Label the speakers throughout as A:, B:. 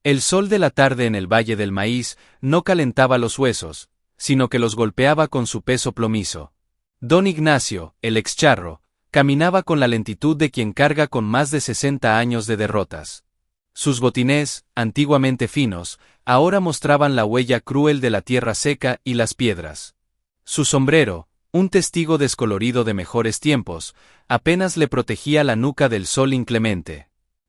A: El sol de la tarde en el Valle del Maíz no calentaba los huesos, sino que los golpeaba con su peso plomizo. Don Ignacio, el excharro, caminaba con la lentitud de quien carga con más de 60 años de derrotas. Sus botines, antiguamente finos, ahora mostraban la huella cruel de la tierra seca y las piedras. Su sombrero, un testigo descolorido de mejores tiempos, apenas le protegía la nuca del sol inclemente.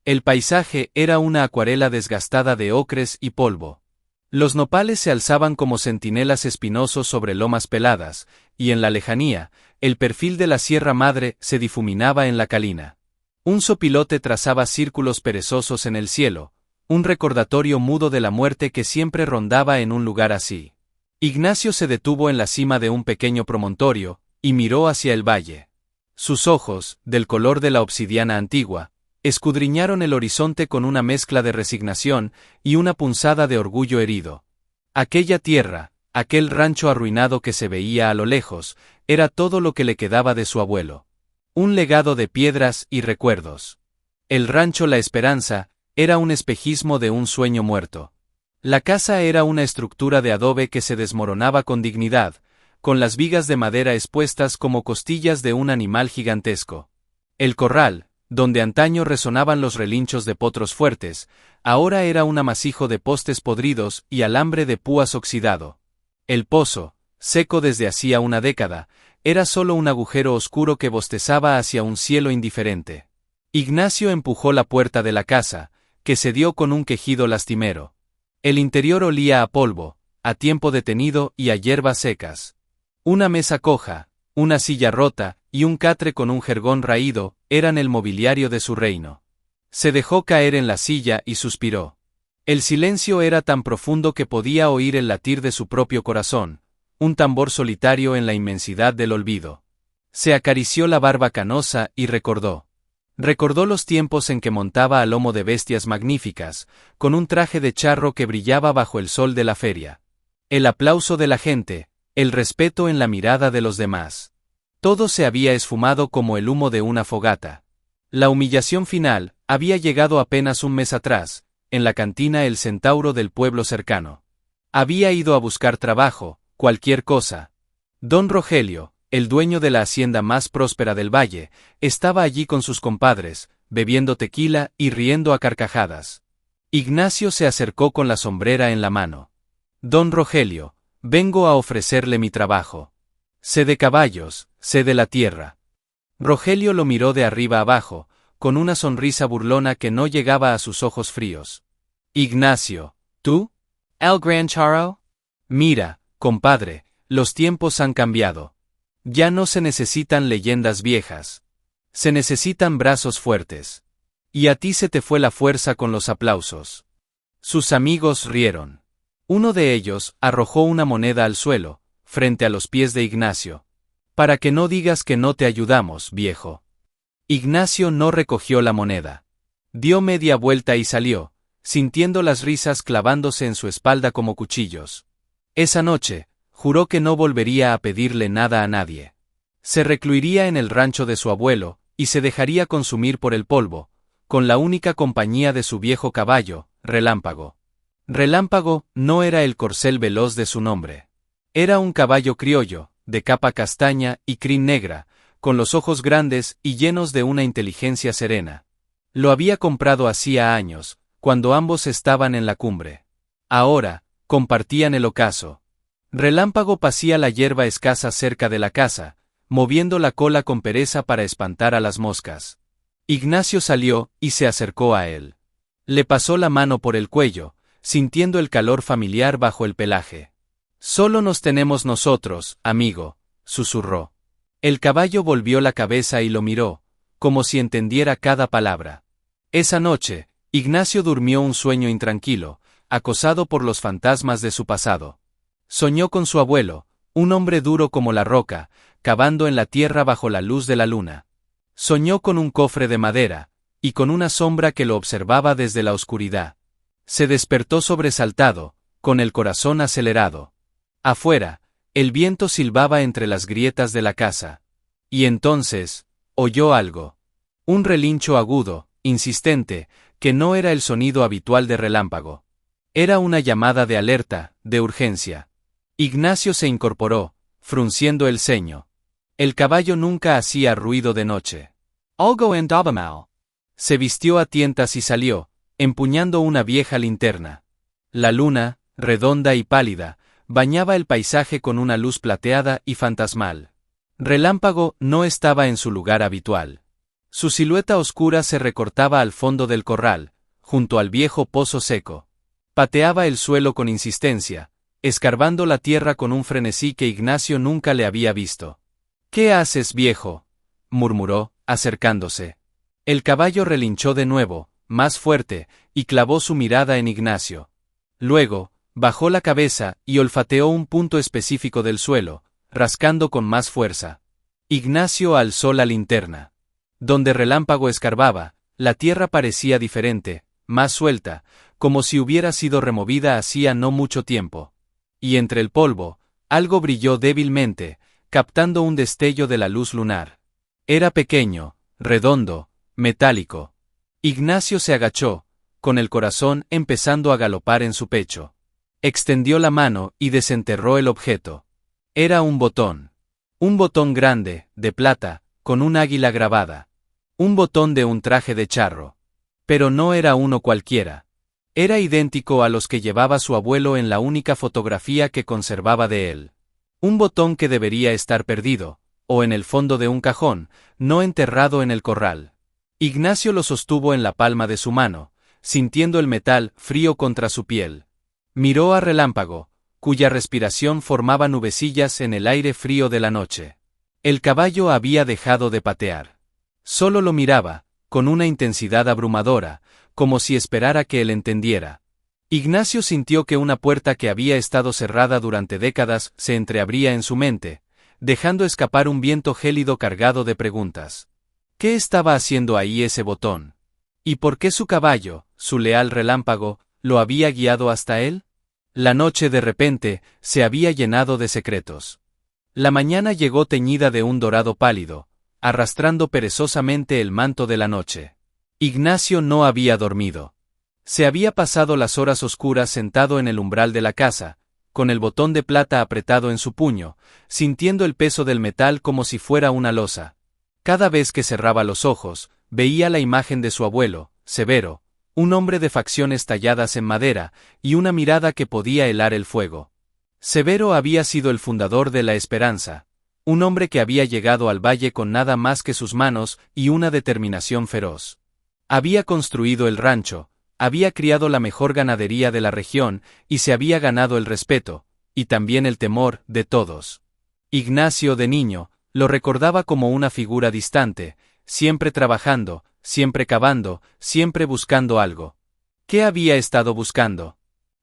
A: El paisaje era una acuarela desgastada de ocres y polvo. Los nopales se alzaban como centinelas espinosos sobre lomas peladas, y en la lejanía, el perfil de la Sierra Madre se difuminaba en la calina. Un sopilote trazaba círculos perezosos en el cielo, un recordatorio mudo de la muerte que siempre rondaba en un lugar así. Ignacio se detuvo en la cima de un pequeño promontorio, y miró hacia el valle. Sus ojos, del color de la obsidiana antigua, escudriñaron el horizonte con una mezcla de resignación y una punzada de orgullo herido. Aquella tierra, aquel rancho arruinado que se veía a lo lejos, era todo lo que le quedaba de su abuelo. Un legado de piedras y recuerdos. El rancho La Esperanza era un espejismo de un sueño muerto. La casa era una estructura de adobe que se desmoronaba con dignidad, con las vigas de madera expuestas como costillas de un animal gigantesco. El corral, donde antaño resonaban los relinchos de potros fuertes, ahora era un amasijo de postes podridos y alambre de púas oxidado. El pozo, seco desde hacía una década, era solo un agujero oscuro que bostezaba hacia un cielo indiferente. Ignacio empujó la puerta de la casa, que cedió con un quejido lastimero. El interior olía a polvo, a tiempo detenido y a hierbas secas. Una mesa coja, una silla rota y un catre con un jergón raído eran el mobiliario de su reino. Se dejó caer en la silla y suspiró. El silencio era tan profundo que podía oír el latir de su propio corazón, un tambor solitario en la inmensidad del olvido. Se acarició la barba canosa y recordó. Recordó los tiempos en que montaba a lomo de bestias magníficas, con un traje de charro que brillaba bajo el sol de la feria. El aplauso de la gente, el respeto en la mirada de los demás. Todo se había esfumado como el humo de una fogata. La humillación final había llegado apenas un mes atrás, en la cantina El Centauro del pueblo cercano. Había ido a buscar trabajo, cualquier cosa. Don Rogelio, el dueño de la hacienda más próspera del valle, estaba allí con sus compadres, bebiendo tequila y riendo a carcajadas. Ignacio se acercó con la sombrera en la mano. Don Rogelio, vengo a ofrecerle mi trabajo. Sé de caballos, sé de la tierra. Rogelio lo miró de arriba abajo, con una sonrisa burlona que no llegaba a sus ojos fríos. Ignacio, ¿tú? ¿El gran charro? Mira, compadre, los tiempos han cambiado. Ya no se necesitan leyendas viejas. Se necesitan brazos fuertes. Y a ti se te fue la fuerza con los aplausos. Sus amigos rieron. Uno de ellos arrojó una moneda al suelo, frente a los pies de Ignacio. Para que no digas que no te ayudamos, viejo. Ignacio no recogió la moneda. Dio media vuelta y salió, sintiendo las risas clavándose en su espalda como cuchillos. Esa noche, juró que no volvería a pedirle nada a nadie. Se recluiría en el rancho de su abuelo, y se dejaría consumir por el polvo, con la única compañía de su viejo caballo, Relámpago. Relámpago no era el corcel veloz de su nombre. Era un caballo criollo, de capa castaña y crin negra, con los ojos grandes y llenos de una inteligencia serena. Lo había comprado hacía años, cuando ambos estaban en la cumbre. Ahora, compartían el ocaso. Relámpago pasía la hierba escasa cerca de la casa, moviendo la cola con pereza para espantar a las moscas. Ignacio salió y se acercó a él. Le pasó la mano por el cuello, sintiendo el calor familiar bajo el pelaje. Solo nos tenemos nosotros, amigo, susurró. El caballo volvió la cabeza y lo miró, como si entendiera cada palabra. Esa noche, Ignacio durmió un sueño intranquilo, acosado por los fantasmas de su pasado. Soñó con su abuelo, un hombre duro como la roca, cavando en la tierra bajo la luz de la luna. Soñó con un cofre de madera, y con una sombra que lo observaba desde la oscuridad. Se despertó sobresaltado, con el corazón acelerado. Afuera, el viento silbaba entre las grietas de la casa. Y entonces, oyó algo. Un relincho agudo, insistente, que no era el sonido habitual de Relámpago. Era una llamada de alerta, de urgencia. Ignacio se incorporó, frunciendo el ceño. El caballo nunca hacía ruido de noche. Algo andaba mal. Se vistió a tientas y salió, empuñando una vieja linterna. La luna, redonda y pálida, bañaba el paisaje con una luz plateada y fantasmal. Relámpago no estaba en su lugar habitual. Su silueta oscura se recortaba al fondo del corral, junto al viejo pozo seco. Pateaba el suelo con insistencia, escarbando la tierra con un frenesí que Ignacio nunca le había visto. «¿Qué haces, viejo?», murmuró, acercándose. El caballo relinchó de nuevo, más fuerte, y clavó su mirada en Ignacio. Luego, bajó la cabeza y olfateó un punto específico del suelo, rascando con más fuerza. Ignacio alzó la linterna. Donde Relámpago escarbaba, la tierra parecía diferente, más suelta, como si hubiera sido removida hacía no mucho tiempo. Y entre el polvo, algo brilló débilmente, captando un destello de la luz lunar. Era pequeño, redondo, metálico. Ignacio se agachó, con el corazón empezando a galopar en su pecho. Extendió la mano y desenterró el objeto. Era un botón. Un botón grande, de plata, con un águila grabada. Un botón de un traje de charro. Pero no era uno cualquiera. Era idéntico a los que llevaba su abuelo en la única fotografía que conservaba de él. Un botón que debería estar perdido, o en el fondo de un cajón, no enterrado en el corral. Ignacio lo sostuvo en la palma de su mano, sintiendo el metal frío contra su piel. Miró a Relámpago, cuya respiración formaba nubecillas en el aire frío de la noche. El caballo había dejado de patear. Solo lo miraba, con una intensidad abrumadora, como si esperara que él entendiera. Ignacio sintió que una puerta que había estado cerrada durante décadas se entreabría en su mente, dejando escapar un viento gélido cargado de preguntas. ¿Qué estaba haciendo ahí ese botón? ¿Y por qué su caballo, su leal Relámpago, lo había guiado hasta él? La noche de repente se había llenado de secretos. La mañana llegó teñida de un dorado pálido, arrastrando perezosamente el manto de la noche. Ignacio no había dormido. Se había pasado las horas oscuras sentado en el umbral de la casa, con el botón de plata apretado en su puño, sintiendo el peso del metal como si fuera una losa. Cada vez que cerraba los ojos, veía la imagen de su abuelo, Severo, un hombre de facciones talladas en madera, y una mirada que podía helar el fuego. Severo había sido el fundador de La Esperanza, un hombre que había llegado al valle con nada más que sus manos y una determinación feroz. Había construido el rancho, había criado la mejor ganadería de la región y se había ganado el respeto, y también el temor, de todos. Ignacio, de niño, lo recordaba como una figura distante, siempre trabajando, siempre cavando, siempre buscando algo. ¿Qué había estado buscando?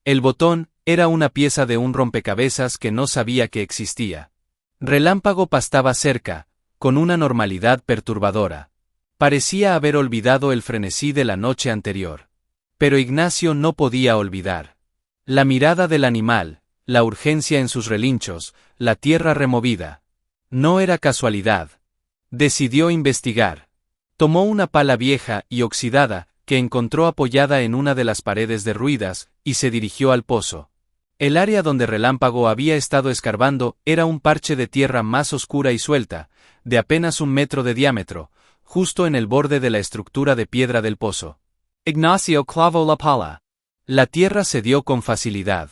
A: El botón era una pieza de un rompecabezas que no sabía que existía. Relámpago pastaba cerca, con una normalidad perturbadora. Parecía haber olvidado el frenesí de la noche anterior. Pero Ignacio no podía olvidar. La mirada del animal, la urgencia en sus relinchos, la tierra removida. No era casualidad. Decidió investigar. Tomó una pala vieja y oxidada, que encontró apoyada en una de las paredes derruidas, y se dirigió al pozo. El área donde Relámpago había estado escarbando era un parche de tierra más oscura y suelta, de apenas 1 metro de diámetro, justo en el borde de la estructura de piedra del pozo. Ignacio clavó la pala. La tierra cedió con facilidad.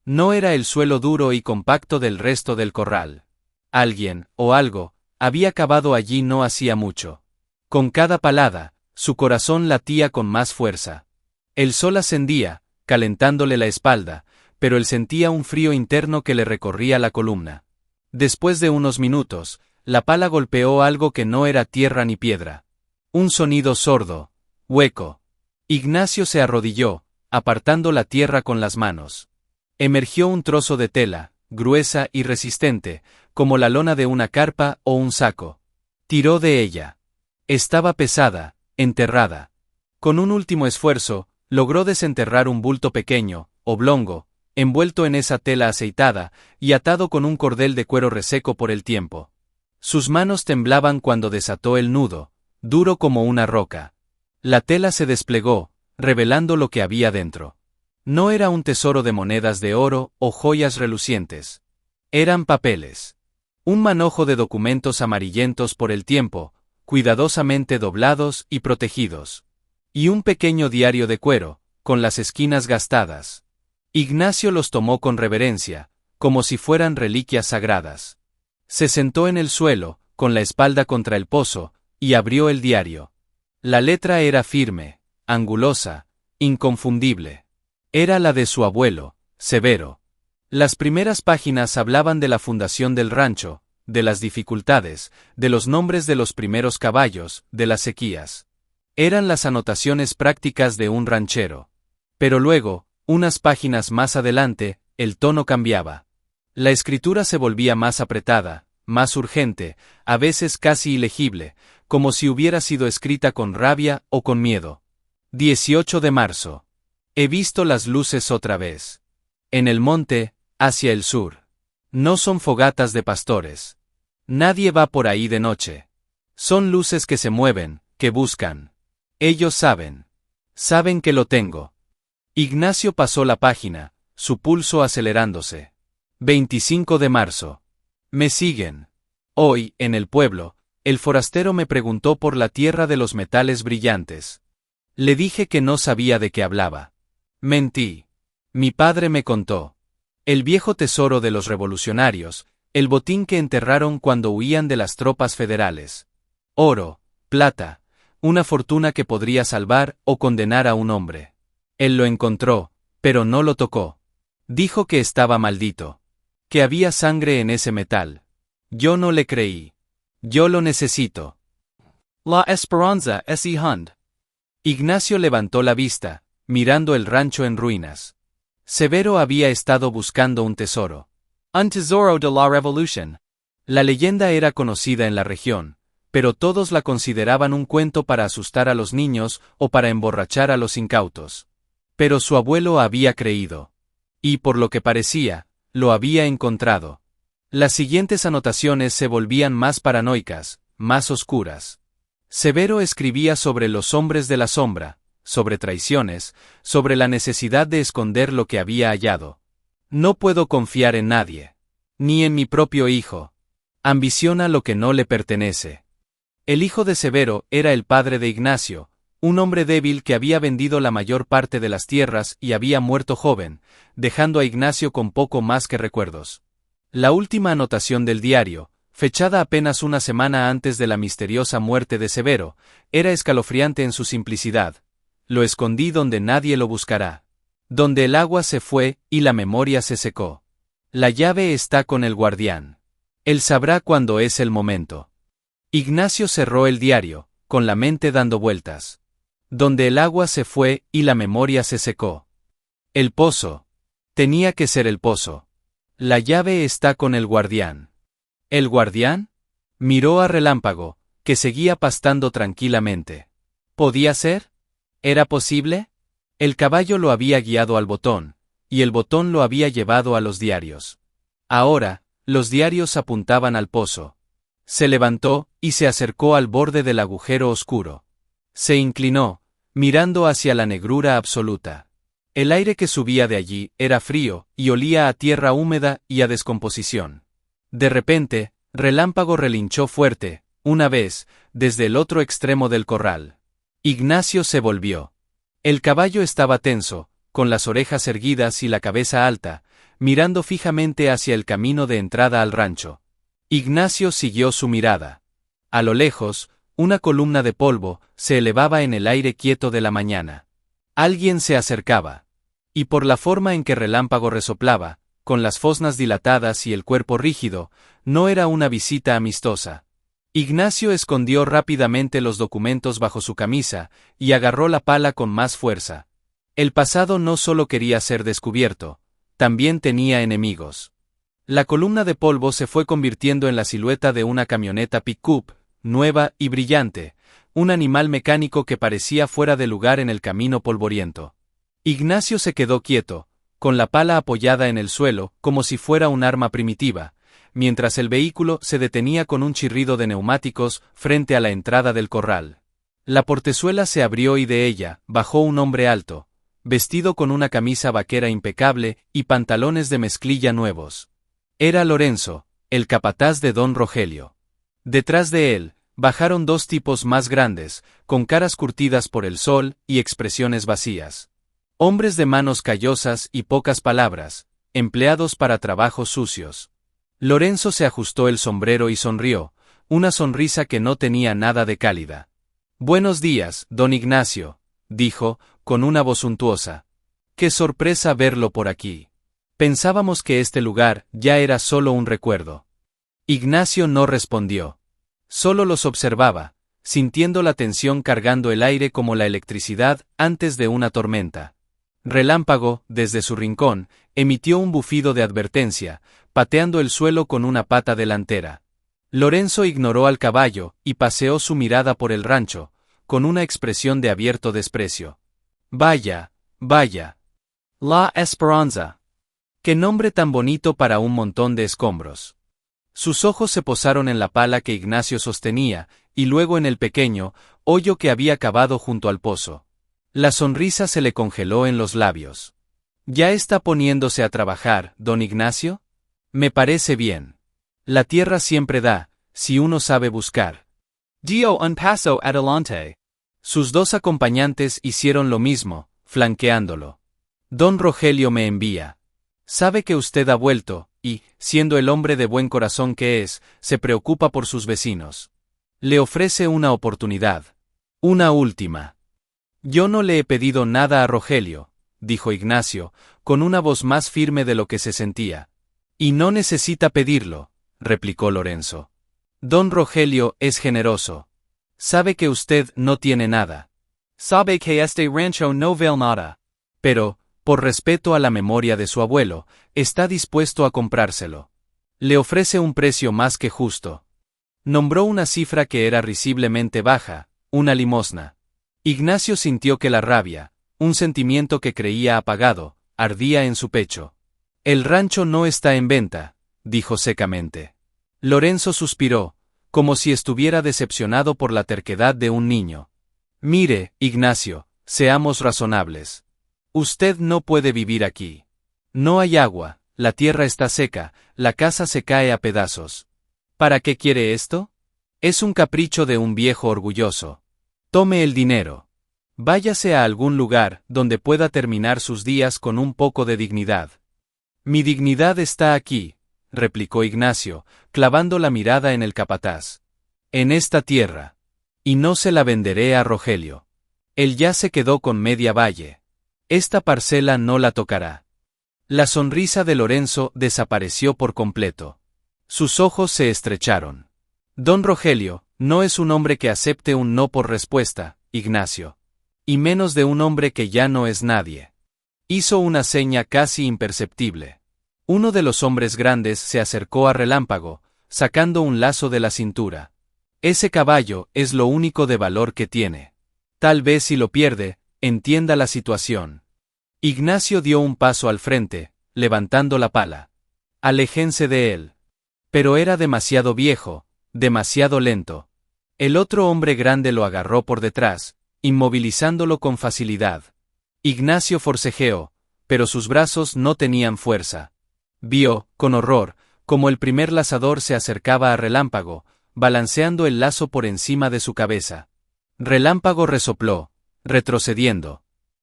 A: No era el suelo duro y compacto del resto del corral. Alguien, o algo, había cavado allí no hacía mucho. Con cada palada, su corazón latía con más fuerza. El sol ascendía, calentándole la espalda, pero él sentía un frío interno que le recorría la columna. Después de unos minutos, la pala golpeó algo que no era tierra ni piedra. Un sonido sordo, hueco. Ignacio se arrodilló, apartando la tierra con las manos. Emergió un trozo de tela, gruesa y resistente, como la lona de una carpa o un saco. Tiró de ella. Estaba pesada, enterrada. Con un último esfuerzo, logró desenterrar un bulto pequeño, oblongo, envuelto en esa tela aceitada, y atado con un cordel de cuero reseco por el tiempo. Sus manos temblaban cuando desató el nudo, duro como una roca. La tela se desplegó, revelando lo que había dentro. No era un tesoro de monedas de oro o joyas relucientes. Eran papeles. Un manojo de documentos amarillentos por el tiempo, cuidadosamente doblados y protegidos. Y un pequeño diario de cuero, con las esquinas gastadas. Ignacio los tomó con reverencia, como si fueran reliquias sagradas. Se sentó en el suelo, con la espalda contra el pozo, y abrió el diario. La letra era firme, angulosa, inconfundible. Era la de su abuelo, Severo. Las primeras páginas hablaban de la fundación del rancho, de las dificultades, de los nombres de los primeros caballos, de las sequías. Eran las anotaciones prácticas de un ranchero. Pero luego, unas páginas más adelante, el tono cambiaba. La escritura se volvía más apretada, más urgente, a veces casi ilegible, como si hubiera sido escrita con rabia o con miedo. 18 de marzo. He visto las luces otra vez. En el monte, hacia el sur. No son fogatas de pastores. Nadie va por ahí de noche. Son luces que se mueven, que buscan. Ellos saben. Saben que lo tengo. Ignacio pasó la página, su pulso acelerándose. 25 de marzo. Me siguen. Hoy, en el pueblo, el forastero me preguntó por la tierra de los metales brillantes. Le dije que no sabía de qué hablaba. Mentí. Mi padre me contó. El viejo tesoro de los revolucionarios, el botín que enterraron cuando huían de las tropas federales. Oro, plata, una fortuna que podría salvar o condenar a un hombre. Él lo encontró, pero no lo tocó. Dijo que estaba maldito. Que había sangre en ese metal. Yo no le creí. Yo lo necesito. La Esperanza es Hund. Ignacio levantó la vista, mirando el rancho en ruinas. Severo había estado buscando un tesoro. Un tesoro de la revolución. La leyenda era conocida en la región, pero todos la consideraban un cuento para asustar a los niños o para emborrachar a los incautos. Pero su abuelo había creído. Y por lo que parecía, lo había encontrado. Las siguientes anotaciones se volvían más paranoicas, más oscuras. Severo escribía sobre los hombres de la sombra, sobre traiciones, sobre la necesidad de esconder lo que había hallado. No puedo confiar en nadie. Ni en mi propio hijo. Ambiciona lo que no le pertenece. El hijo de Severo era el padre de Ignacio, un hombre débil que había vendido la mayor parte de las tierras y había muerto joven, dejando a Ignacio con poco más que recuerdos. La última anotación del diario, fechada apenas una semana antes de la misteriosa muerte de Severo, era escalofriante en su simplicidad. Lo escondí donde nadie lo buscará. Donde el agua se fue y la memoria se secó. La llave está con el guardián. Él sabrá cuándo es el momento. Ignacio cerró el diario, con la mente dando vueltas. Donde el agua se fue y la memoria se secó. El pozo. Tenía que ser el pozo. La llave está con el guardián. ¿El guardián? Miró a Relámpago, que seguía pastando tranquilamente. ¿Podía ser? ¿Era posible? El caballo lo había guiado al botón, y el botón lo había llevado a los diarios. Ahora, los diarios apuntaban al pozo. Se levantó, y se acercó al borde del agujero oscuro. Se inclinó, mirando hacia la negrura absoluta. El aire que subía de allí era frío, y olía a tierra húmeda y a descomposición. De repente, Relámpago relinchó fuerte, una vez, desde el otro extremo del corral. Ignacio se volvió. El caballo estaba tenso, con las orejas erguidas y la cabeza alta, mirando fijamente hacia el camino de entrada al rancho. Ignacio siguió su mirada. A lo lejos, una columna de polvo se elevaba en el aire quieto de la mañana. Alguien se acercaba. Y por la forma en que Relámpago resoplaba, con las fosnas dilatadas y el cuerpo rígido, no era una visita amistosa. Ignacio escondió rápidamente los documentos bajo su camisa y agarró la pala con más fuerza. El pasado no solo quería ser descubierto, también tenía enemigos. La columna de polvo se fue convirtiendo en la silueta de una camioneta pick-up, nueva y brillante, un animal mecánico que parecía fuera de lugar en el camino polvoriento. Ignacio se quedó quieto, con la pala apoyada en el suelo, como si fuera un arma primitiva, mientras el vehículo se detenía con un chirrido de neumáticos frente a la entrada del corral. La portezuela se abrió y de ella bajó un hombre alto, vestido con una camisa vaquera impecable y pantalones de mezclilla nuevos. Era Lorenzo, el capataz de don Rogelio. Detrás de él, bajaron dos tipos más grandes, con caras curtidas por el sol y expresiones vacías. Hombres de manos callosas y pocas palabras, empleados para trabajos sucios. Lorenzo se ajustó el sombrero y sonrió, una sonrisa que no tenía nada de cálida. «Buenos días, don Ignacio», dijo, con una voz suntuosa. «Qué sorpresa verlo por aquí. Pensábamos que este lugar ya era solo un recuerdo». Ignacio no respondió. Solo los observaba, sintiendo la tensión cargando el aire como la electricidad antes de una tormenta. Relámpago, desde su rincón, emitió un bufido de advertencia, pateando el suelo con una pata delantera. Lorenzo ignoró al caballo y paseó su mirada por el rancho, con una expresión de abierto desprecio. «Vaya, vaya. La Esperanza. Qué nombre tan bonito para un montón de escombros». Sus ojos se posaron en la pala que Ignacio sostenía, y luego en el pequeño hoyo que había cavado junto al pozo. La sonrisa se le congeló en los labios. ¿Ya está poniéndose a trabajar, don Ignacio? Me parece bien. La tierra siempre da, si uno sabe buscar. Dio un paso adelante. Sus dos acompañantes hicieron lo mismo, flanqueándolo. Don Rogelio me envía. Sabe que usted ha vuelto, y, siendo el hombre de buen corazón que es, se preocupa por sus vecinos. Le ofrece una oportunidad. Una última. Yo no le he pedido nada a Rogelio, dijo Ignacio, con una voz más firme de lo que se sentía. Y no necesita pedirlo, replicó Lorenzo. Don Rogelio es generoso. Sabe que usted no tiene nada. Sabe que este rancho no vale nada. Pero, por respeto a la memoria de su abuelo, está dispuesto a comprárselo. Le ofrece un precio más que justo. Nombró una cifra que era risiblemente baja, una limosna. Ignacio sintió que la rabia, un sentimiento que creía apagado, ardía en su pecho. El rancho no está en venta, dijo secamente. Lorenzo suspiró, como si estuviera decepcionado por la terquedad de un niño. Mire, Ignacio, seamos razonables. Usted no puede vivir aquí. No hay agua, la tierra está seca, la casa se cae a pedazos. ¿Para qué quiere esto? Es un capricho de un viejo orgulloso. Tome el dinero. Váyase a algún lugar donde pueda terminar sus días con un poco de dignidad. Mi dignidad está aquí, replicó Ignacio, clavando la mirada en el capataz. En esta tierra. Y no se la venderé a Rogelio. Él ya se quedó con media valle. Esta parcela no la tocará. La sonrisa de Lorenzo desapareció por completo. Sus ojos se estrecharon. Don Rogelio no es un hombre que acepte un no por respuesta, Ignacio. Y menos de un hombre que ya no es nadie. Hizo una seña casi imperceptible. Uno de los hombres grandes se acercó a Relámpago, sacando un lazo de la cintura. Ese caballo es lo único de valor que tiene. Tal vez si lo pierde, entienda la situación. Ignacio dio un paso al frente, levantando la pala. Aléjense de él. Pero era demasiado viejo, demasiado lento. El otro hombre grande lo agarró por detrás, inmovilizándolo con facilidad. Ignacio forcejeó, pero sus brazos no tenían fuerza. Vio, con horror, como el primer lazador se acercaba a Relámpago, balanceando el lazo por encima de su cabeza. Relámpago resopló, retrocediendo.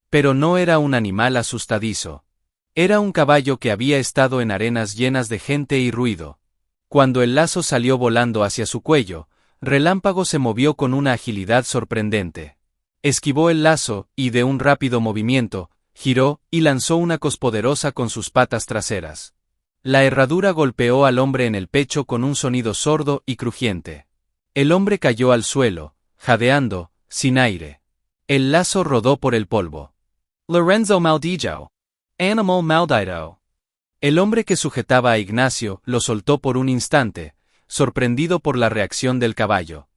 A: Pero no era un animal asustadizo. Era un caballo que había estado en arenas llenas de gente y ruido. Cuando el lazo salió volando hacia su cuello, Relámpago se movió con una agilidad sorprendente. Esquivó el lazo y, de un rápido movimiento, giró y lanzó una cos poderosa con sus patas traseras. La herradura golpeó al hombre en el pecho con un sonido sordo y crujiente. El hombre cayó al suelo, jadeando, sin aire. El lazo rodó por el polvo. Lorenzo maldillo. Animal maldito. El hombre que sujetaba a Ignacio lo soltó por un instante, sorprendido por la reacción del caballo.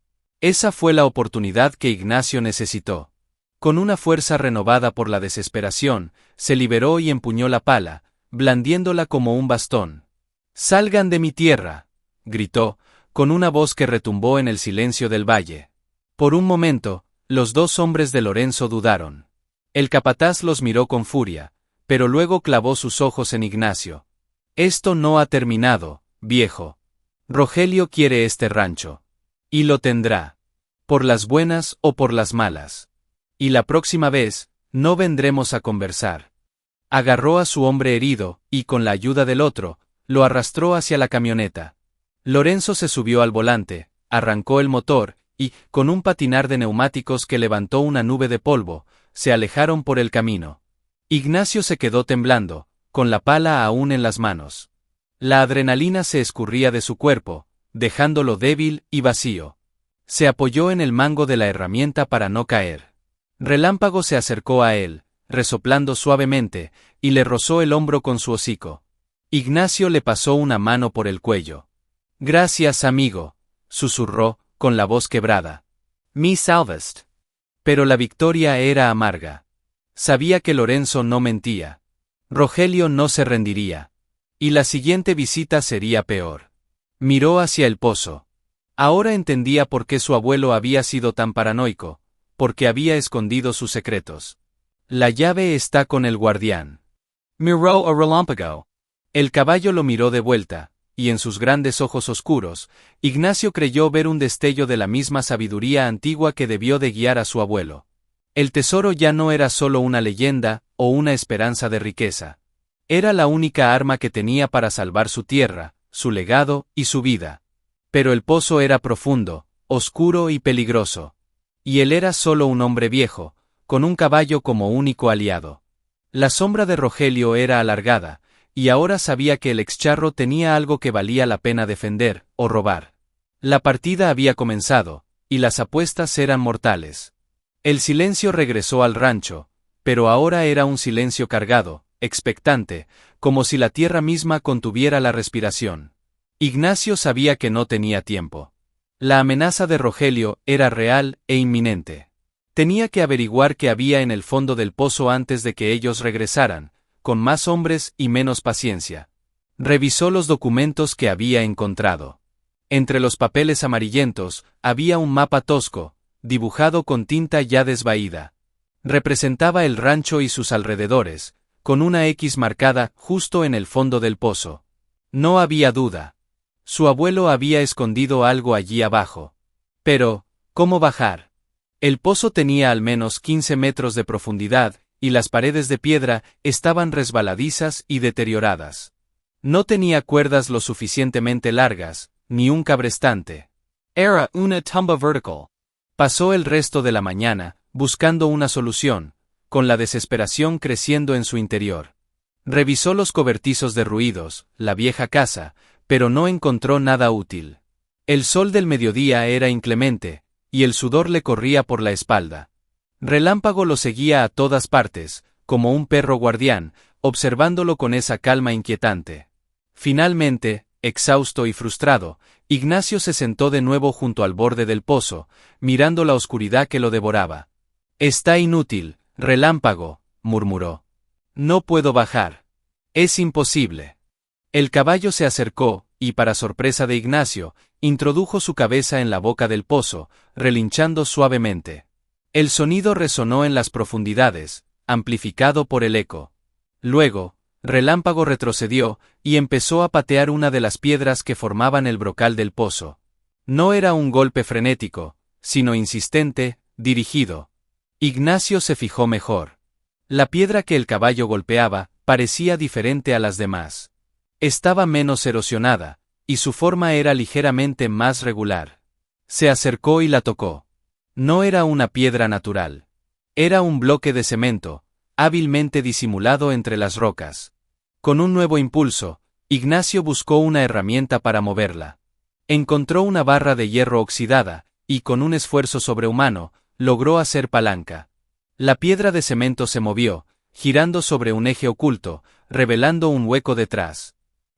A: Esa fue la oportunidad que Ignacio necesitó. Con una fuerza renovada por la desesperación, se liberó y empuñó la pala, blandiéndola como un bastón. «¡Salgan de mi tierra!», gritó, con una voz que retumbó en el silencio del valle. Por un momento, los dos hombres de Lorenzo dudaron. El capataz los miró con furia, pero luego clavó sus ojos en Ignacio. Esto no ha terminado, viejo. Rogelio quiere este rancho. Y lo tendrá. Por las buenas o por las malas. Y la próxima vez, no vendremos a conversar. Agarró a su hombre herido, y con la ayuda del otro, lo arrastró hacia la camioneta. Lorenzo se subió al volante, arrancó el motor, y, con un patinar de neumáticos que levantó una nube de polvo, se alejaron por el camino. Ignacio se quedó temblando, con la pala aún en las manos. La adrenalina se escurría de su cuerpo, dejándolo débil y vacío. Se apoyó en el mango de la herramienta para no caer. Relámpago se acercó a él, resoplando suavemente, y le rozó el hombro con su hocico. Ignacio le pasó una mano por el cuello. «Gracias, amigo», susurró, con la voz quebrada. «Me salvaste». Pero la victoria era amarga. Sabía que Lorenzo no mentía. Rogelio no se rendiría. Y la siguiente visita sería peor. Miró hacia el pozo. Ahora entendía por qué su abuelo había sido tan paranoico, porque había escondido sus secretos. La llave está con el guardián. Miró a Relámpago. El caballo lo miró de vuelta, y en sus grandes ojos oscuros, Ignacio creyó ver un destello de la misma sabiduría antigua que debió de guiar a su abuelo. El tesoro ya no era solo una leyenda o una esperanza de riqueza. Era la única arma que tenía para salvar su tierra, su legado y su vida. Pero el pozo era profundo, oscuro y peligroso. Y él era solo un hombre viejo, con un caballo como único aliado. La sombra de Rogelio era alargada, y ahora sabía que el excharro tenía algo que valía la pena defender, o robar. La partida había comenzado, y las apuestas eran mortales. El silencio regresó al rancho, pero ahora era un silencio cargado, expectante, como si la tierra misma contuviera la respiración. Ignacio sabía que no tenía tiempo. La amenaza de Rogelio era real e inminente. Tenía que averiguar qué había en el fondo del pozo antes de que ellos regresaran, con más hombres y menos paciencia. Revisó los documentos que había encontrado. Entre los papeles amarillentos, había un mapa tosco, dibujado con tinta ya desvaída. Representaba el rancho y sus alrededores, con una X marcada justo en el fondo del pozo. No había duda. Su abuelo había escondido algo allí abajo. Pero, ¿cómo bajar? El pozo tenía al menos 15 metros de profundidad, y las paredes de piedra estaban resbaladizas y deterioradas. No tenía cuerdas lo suficientemente largas, ni un cabrestante. Era una tumba vertical. Pasó el resto de la mañana, buscando una solución, con la desesperación creciendo en su interior. Revisó los cobertizos derruidos, la vieja casa, pero no encontró nada útil. El sol del mediodía era inclemente, y el sudor le corría por la espalda. Relámpago lo seguía a todas partes, como un perro guardián, observándolo con esa calma inquietante. Finalmente, exhausto y frustrado, Ignacio se sentó de nuevo junto al borde del pozo, mirando la oscuridad que lo devoraba. «Está inútil, Relámpago», murmuró. «No puedo bajar. Es imposible». El caballo se acercó, y para sorpresa de Ignacio, introdujo su cabeza en la boca del pozo, relinchando suavemente. El sonido resonó en las profundidades, amplificado por el eco. Luego, Relámpago retrocedió, y empezó a patear una de las piedras que formaban el brocal del pozo. No era un golpe frenético, sino insistente, dirigido. Ignacio se fijó mejor. La piedra que el caballo golpeaba parecía diferente a las demás. Estaba menos erosionada, y su forma era ligeramente más regular. Se acercó y la tocó. No era una piedra natural. Era un bloque de cemento, hábilmente disimulado entre las rocas. Con un nuevo impulso, Ignacio buscó una herramienta para moverla. Encontró una barra de hierro oxidada, y con un esfuerzo sobrehumano, logró hacer palanca. La piedra de cemento se movió, girando sobre un eje oculto, revelando un hueco detrás.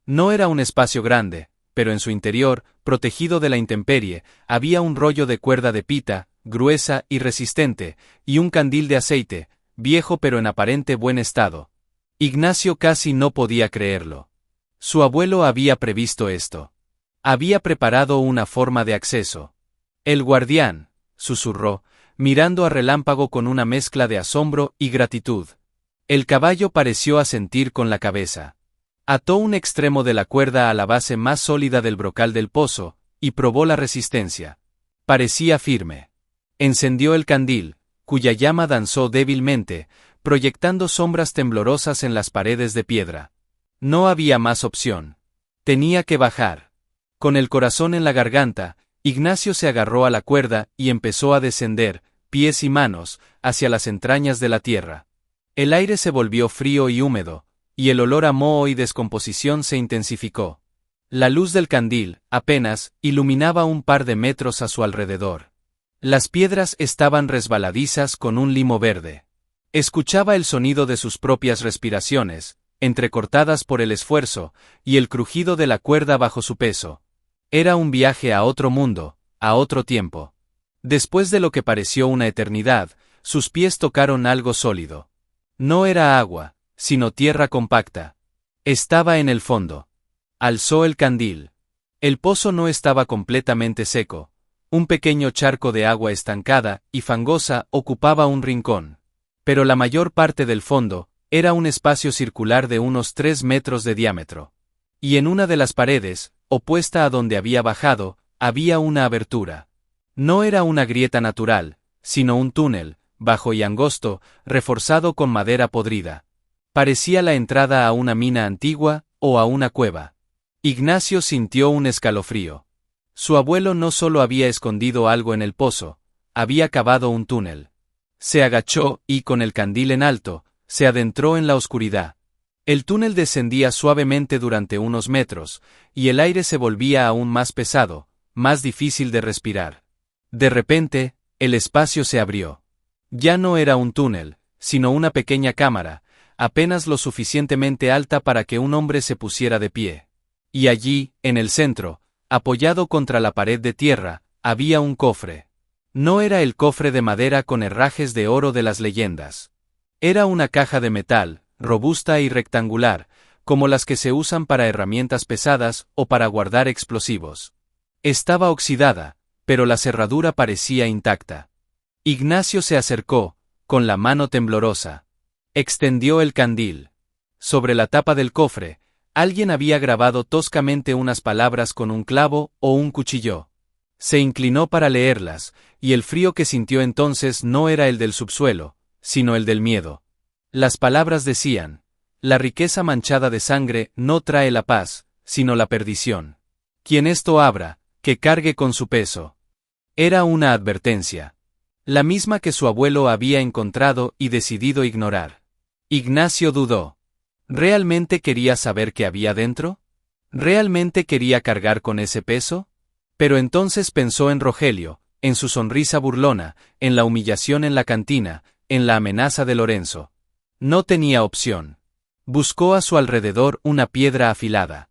A: No era un espacio grande, pero en su interior, protegido de la intemperie, había un rollo de cuerda de pita, gruesa y resistente, y un candil de aceite, viejo pero en aparente buen estado. Ignacio casi no podía creerlo. Su abuelo había previsto esto. Había preparado una forma de acceso. «El guardián», susurró, mirando a Relámpago con una mezcla de asombro y gratitud. El caballo pareció asentir con la cabeza. Ató un extremo de la cuerda a la base más sólida del brocal del pozo, y probó la resistencia. Parecía firme. Encendió el candil, cuya llama danzó débilmente, proyectando sombras temblorosas en las paredes de piedra. No había más opción. Tenía que bajar. Con el corazón en la garganta, Ignacio se agarró a la cuerda y empezó a descender, pies y manos, hacia las entrañas de la tierra. El aire se volvió frío y húmedo, y el olor a moho y descomposición se intensificó. La luz del candil, apenas, iluminaba un par de metros a su alrededor. Las piedras estaban resbaladizas con un limo verde. Escuchaba el sonido de sus propias respiraciones, entrecortadas por el esfuerzo, y el crujido de la cuerda bajo su peso. Era un viaje a otro mundo, a otro tiempo. Después de lo que pareció una eternidad, sus pies tocaron algo sólido. No era agua, sino tierra compacta. Estaba en el fondo. Alzó el candil. El pozo no estaba completamente seco. Un pequeño charco de agua estancada y fangosa ocupaba un rincón. Pero la mayor parte del fondo era un espacio circular de unos 3 metros de diámetro. Y en una de las paredes, opuesta a donde había bajado, había una abertura. No era una grieta natural, sino un túnel, bajo y angosto, reforzado con madera podrida. Parecía la entrada a una mina antigua o a una cueva. Ignacio sintió un escalofrío. Su abuelo no solo había escondido algo en el pozo, había cavado un túnel. Se agachó y, con el candil en alto, se adentró en la oscuridad. El túnel descendía suavemente durante unos metros, y el aire se volvía aún más pesado, más difícil de respirar. De repente, el espacio se abrió. Ya no era un túnel, sino una pequeña cámara, apenas lo suficientemente alta para que un hombre se pusiera de pie. Y allí, en el centro, apoyado contra la pared de tierra, había un cofre. No era el cofre de madera con herrajes de oro de las leyendas. Era una caja de metal, robusta y rectangular, como las que se usan para herramientas pesadas o para guardar explosivos. Estaba oxidada, pero la cerradura parecía intacta. Ignacio se acercó, con la mano temblorosa. Extendió el candil. Sobre la tapa del cofre, alguien había grabado toscamente unas palabras con un clavo o un cuchillo. Se inclinó para leerlas, y el frío que sintió entonces no era el del subsuelo, sino el del miedo. Las palabras decían: la riqueza manchada de sangre no trae la paz, sino la perdición. Quien esto abra, que cargue con su peso. Era una advertencia. La misma que su abuelo había encontrado y decidido ignorar. Ignacio dudó. ¿Realmente quería saber qué había dentro? ¿Realmente quería cargar con ese peso? Pero entonces pensó en Rogelio, en su sonrisa burlona, en la humillación en la cantina, en la amenaza de Lorenzo. No tenía opción. Buscó a su alrededor una piedra afilada.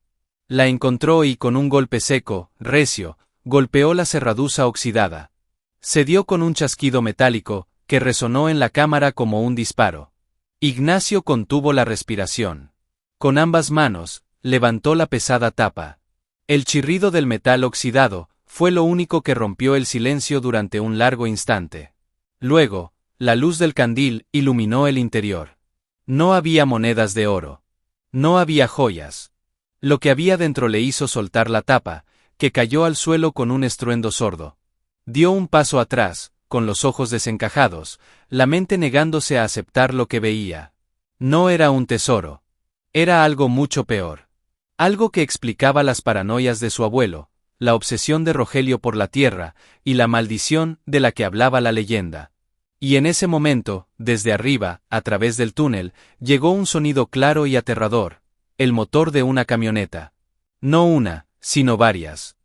A: La encontró y con un golpe seco, recio, golpeó la cerraduza oxidada. Se dio con un chasquido metálico, que resonó en la cámara como un disparo. Ignacio contuvo la respiración. Con ambas manos, levantó la pesada tapa. El chirrido del metal oxidado fue lo único que rompió el silencio durante un largo instante. Luego, la luz del candil iluminó el interior. No había monedas de oro. No había joyas. Lo que había dentro le hizo soltar la tapa, que cayó al suelo con un estruendo sordo. Dio un paso atrás, con los ojos desencajados, la mente negándose a aceptar lo que veía. No era un tesoro. Era algo mucho peor. Algo que explicaba las paranoias de su abuelo, la obsesión de Rogelio por la tierra, y la maldición de la que hablaba la leyenda. Y en ese momento, desde arriba, a través del túnel, llegó un sonido claro y aterrador, el motor de una camioneta. No una, sino varias.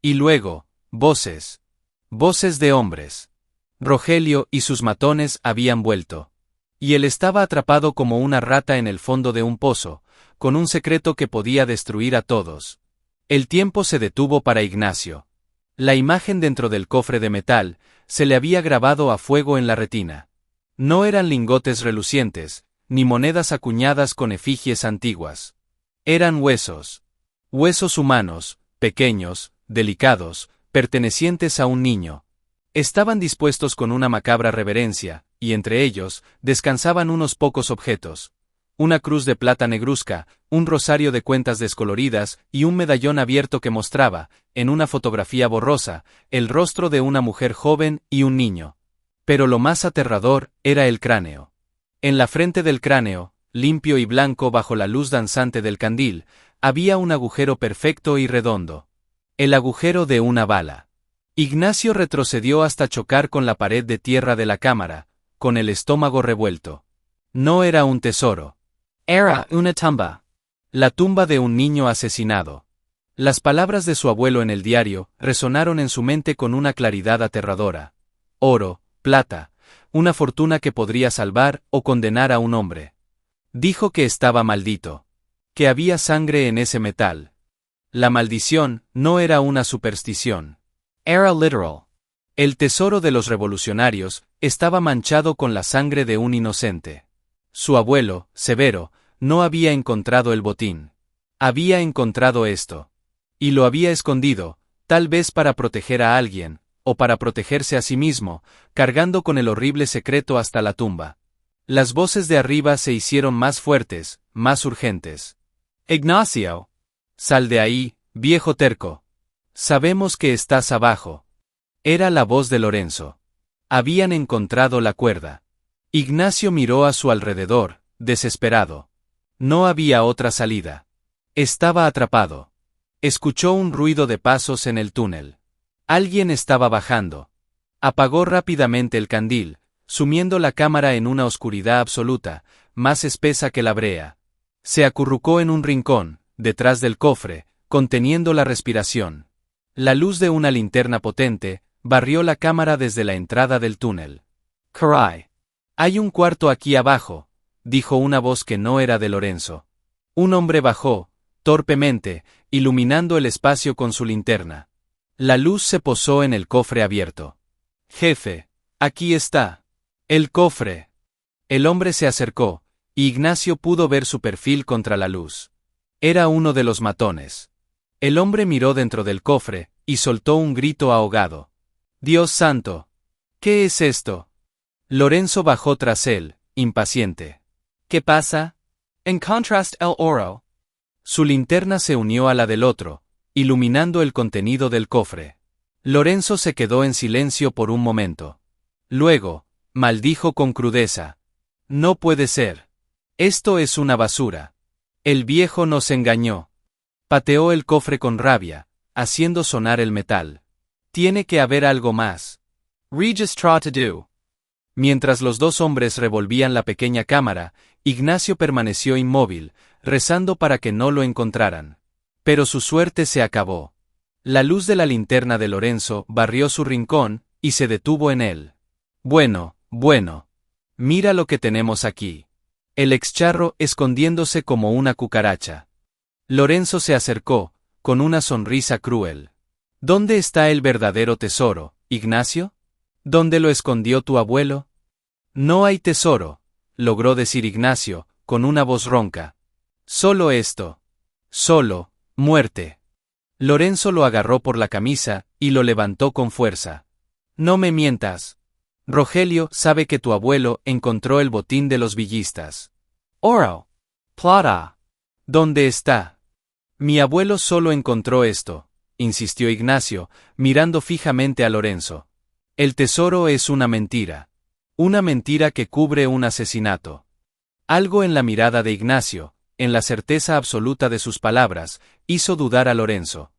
A: Y luego, voces. Voces de hombres. Rogelio y sus matones habían vuelto. Y él estaba atrapado como una rata en el fondo de un pozo, con un secreto que podía destruir a todos. El tiempo se detuvo para Ignacio. La imagen dentro del cofre de metal se le había grabado a fuego en la retina. No eran lingotes relucientes, ni monedas acuñadas con efigies antiguas. Eran huesos. Huesos humanos, pequeños, delicados, pertenecientes a un niño. Estaban dispuestos con una macabra reverencia, y entre ellos, descansaban unos pocos objetos. Una cruz de plata negruzca, un rosario de cuentas descoloridas y un medallón abierto que mostraba, en una fotografía borrosa, el rostro de una mujer joven y un niño. Pero lo más aterrador era el cráneo. En la frente del cráneo, limpio y blanco bajo la luz danzante del candil, había un agujero perfecto y redondo. El agujero de una bala. Ignacio retrocedió hasta chocar con la pared de tierra de la cámara, con el estómago revuelto. No era un tesoro. Era una tumba. La tumba de un niño asesinado. Las palabras de su abuelo en el diario resonaron en su mente con una claridad aterradora. Oro, plata, una fortuna que podría salvar o condenar a un hombre. Dijo que estaba maldito. Que había sangre en ese metal. La maldición no era una superstición. Era literal. El tesoro de los revolucionarios estaba manchado con la sangre de un inocente. Su abuelo, Severo, no había encontrado el botín. Había encontrado esto. Y lo había escondido, tal vez para proteger a alguien, o para protegerse a sí mismo, cargando con el horrible secreto hasta la tumba. Las voces de arriba se hicieron más fuertes, más urgentes. Ignacio. Sal de ahí, viejo terco. Sabemos que estás abajo. Era la voz de Lorenzo. Habían encontrado la cuerda. Ignacio miró a su alrededor, desesperado. No había otra salida. Estaba atrapado. Escuchó un ruido de pasos en el túnel. Alguien estaba bajando. Apagó rápidamente el candil, sumiendo la cámara en una oscuridad absoluta, más espesa que la brea. Se acurrucó en un rincón, detrás del cofre, conteniendo la respiración. La luz de una linterna potente barrió la cámara desde la entrada del túnel. «Caray. Hay un cuarto aquí abajo», dijo una voz que no era de Lorenzo. Un hombre bajó, torpemente, iluminando el espacio con su linterna. La luz se posó en el cofre abierto. «Jefe, aquí está. El cofre». El hombre se acercó, y Ignacio pudo ver su perfil contra la luz. Era uno de los matones. El hombre miró dentro del cofre, y soltó un grito ahogado. «Dios santo. ¿Qué es esto?» Lorenzo bajó tras él, impaciente. «¿Qué pasa?» «Encontraste el oro». Su linterna se unió a la del otro, iluminando el contenido del cofre. Lorenzo se quedó en silencio por un momento. Luego, maldijo con crudeza. «No puede ser. Esto es una basura. El viejo nos engañó». Pateó el cofre con rabia, haciendo sonar el metal. «Tiene que haber algo más». «Regis try to do». Mientras los dos hombres revolvían la pequeña cámara, Ignacio permaneció inmóvil, rezando para que no lo encontraran. Pero su suerte se acabó. La luz de la linterna de Lorenzo barrió su rincón, y se detuvo en él. «Bueno, bueno. Mira lo que tenemos aquí». El excharro escondiéndose como una cucaracha. Lorenzo se acercó, con una sonrisa cruel. «¿Dónde está el verdadero tesoro, Ignacio? ¿Dónde lo escondió tu abuelo?» «No hay tesoro», logró decir Ignacio, con una voz ronca. «Solo esto. Solo, muerte». Lorenzo lo agarró por la camisa, y lo levantó con fuerza. «No me mientas. Rogelio sabe que tu abuelo encontró el botín de los villistas». «Oro. Plata. ¿Dónde está?» «Mi abuelo solo encontró esto», insistió Ignacio, mirando fijamente a Lorenzo. «El tesoro es una mentira. Una mentira que cubre un asesinato». Algo en la mirada de Ignacio, en la certeza absoluta de sus palabras, hizo dudar a Lorenzo.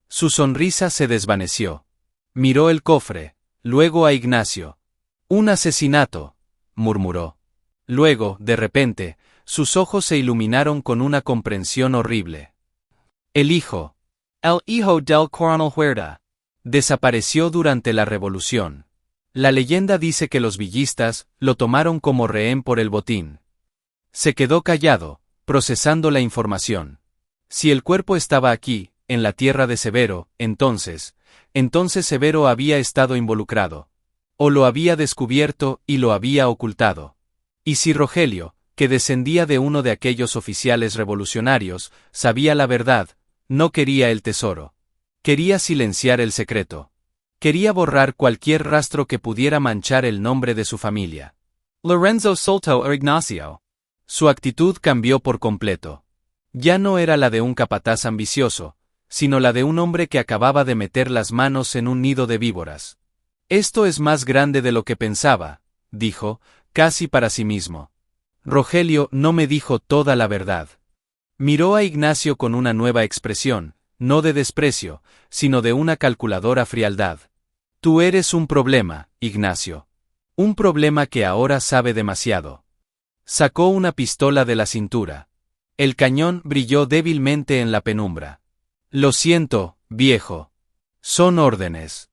A: Su sonrisa se desvaneció. Miró el cofre, luego a Ignacio. «Un asesinato», murmuró. Luego, de repente, sus ojos se iluminaron con una comprensión horrible. El hijo del coronel Huerta, desapareció durante la revolución. La leyenda dice que los villistas lo tomaron como rehén por el botín. Se quedó callado, procesando la información. Si el cuerpo estaba aquí, en la tierra de Severo, entonces Severo había estado involucrado. O lo había descubierto y lo había ocultado. Y si Rogelio, que descendía de uno de aquellos oficiales revolucionarios, sabía la verdad, no quería el tesoro. Quería silenciar el secreto. Quería borrar cualquier rastro que pudiera manchar el nombre de su familia. Lorenzo soltó a Ignacio. Su actitud cambió por completo. Ya no era la de un capataz ambicioso, sino la de un hombre que acababa de meter las manos en un nido de víboras. Esto es más grande de lo que pensaba, dijo, casi para sí mismo. Rogelio no me dijo toda la verdad. Miró a Ignacio con una nueva expresión, no de desprecio, sino de una calculadora frialdad. Tú eres un problema, Ignacio. Un problema que ahora sabe demasiado. Sacó una pistola de la cintura. El cañón brilló débilmente en la penumbra. Lo siento, viejo. Son órdenes.